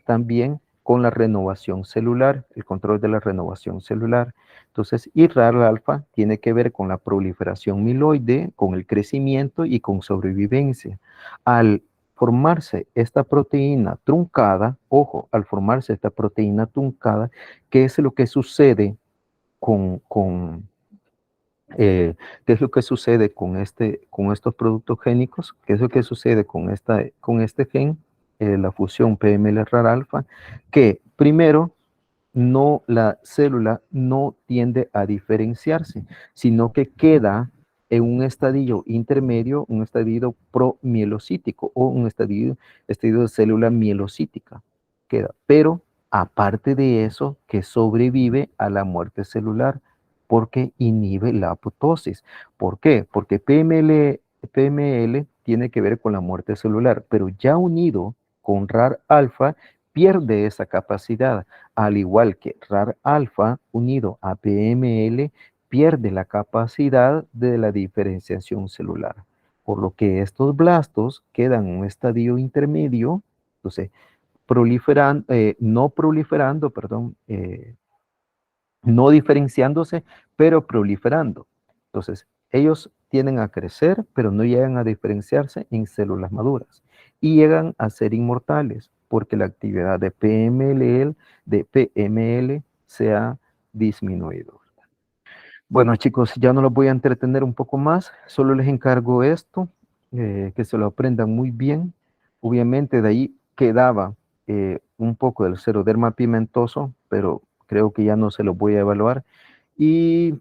S1: también con la renovación celular, el control de la renovación celular. Entonces, y RAR alfa tiene que ver con la proliferación mieloide, con el crecimiento y con sobrevivencia. Al formarse esta proteína truncada, ojo, al formarse esta proteína truncada, ¿qué es lo que sucede qué es lo que sucede con estos productos génicos? ¿Qué es lo que sucede con este gen, la fusión PML-RAR alfa? Que primero, la célula no tiende a diferenciarse, sino que queda en un estadio intermedio, un estadio promielocítico o un estadio de célula mielocítica. Queda, pero aparte de eso, que sobrevive a la muerte celular porque inhibe la apoptosis. ¿Por qué? Porque PML tiene que ver con la muerte celular, pero ya unido con RAR alfa pierde esa capacidad, al igual que RAR alfa unido a PML pierde la capacidad de la diferenciación celular, por lo que estos blastos quedan en un estadio intermedio, entonces no proliferando, no diferenciándose, pero proliferando. Entonces, ellos tienden a crecer, pero no llegan a diferenciarse en células maduras y llegan a ser inmortales porque la actividad de PML se ha disminuido. Bueno, chicos, ya no los voy a entretener un poco más, solo les encargo esto, que se lo aprendan muy bien. Obviamente de ahí quedaba un poco del xeroderma pimentoso, pero creo que ya no se lo voy a evaluar. Y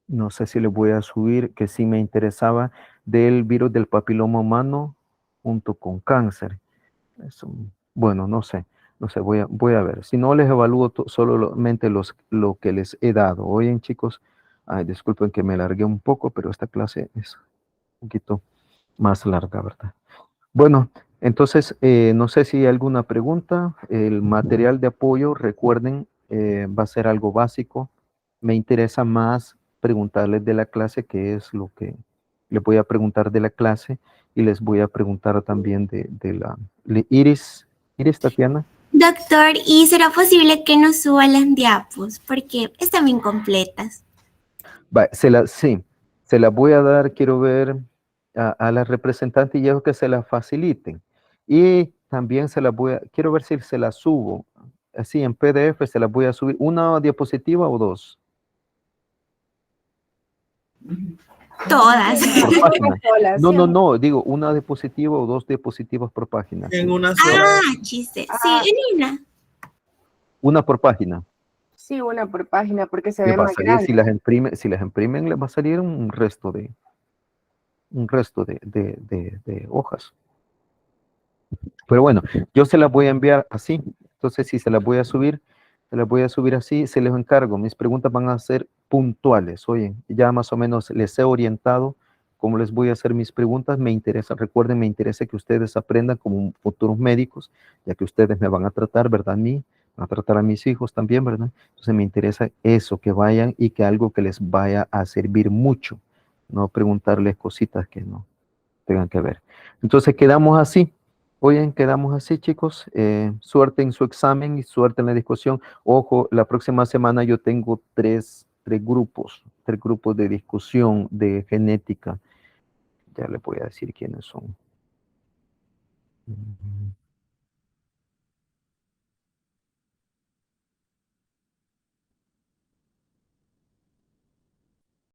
S1: no sé si les voy a subir, que sí me interesaba, del virus del papiloma humano junto con cáncer. Eso, bueno, no sé, voy a ver. Si no, les evalúo solamente lo que les he dado. Oyen, chicos, ay, disculpen que me largué un poco, pero esta clase es un poquito más larga, ¿verdad? Bueno, entonces, no sé si hay alguna pregunta. El material de apoyo, recuerden, va a ser algo básico. Me interesa más preguntarles de la clase, qué es lo que les voy a preguntar de la clase, y les voy a preguntar también de la Iris, Tatiana.
S2: Doctor, ¿y será posible que nos suba las diapos? Porque están incompletas.
S1: Sí, se las voy a dar, quiero ver a la representante y yo que se las faciliten. Y también quiero ver si se las subo, así en PDF se las voy a subir, una diapositiva o dos.
S2: Todas.
S1: Por página.
S3: Sola, sí,
S1: No, digo una diapositiva o dos diapositivas por página.
S6: En
S1: Sí.
S6: una sola.
S2: Chiste. Sí, en una.
S1: Una por página.
S3: sí, una por página porque se
S1: Les
S3: ve
S1: va a
S3: más
S1: salir,
S3: grande.
S1: si las imprimen, les va a salir un resto de hojas. Pero bueno, yo se las voy a enviar así. Entonces, si se las voy a subir así, se les encargo. Mis preguntas van a ser puntuales. Oye, ya más o menos les he orientado cómo les voy a hacer mis preguntas. Me interesa, recuerden, me interesa que ustedes aprendan como futuros médicos, ya que ustedes me van a tratar, ¿verdad? A mí, van a tratar a mis hijos también, ¿verdad? Entonces me interesa eso, que vayan y que algo que les vaya a servir mucho, no preguntarles cositas que no tengan que ver. Entonces quedamos así. Oye, quedamos así, chicos. Suerte en su examen y suerte en la discusión. Ojo, la próxima semana yo tengo tres grupos de discusión de genética. Ya les voy a decir quiénes son.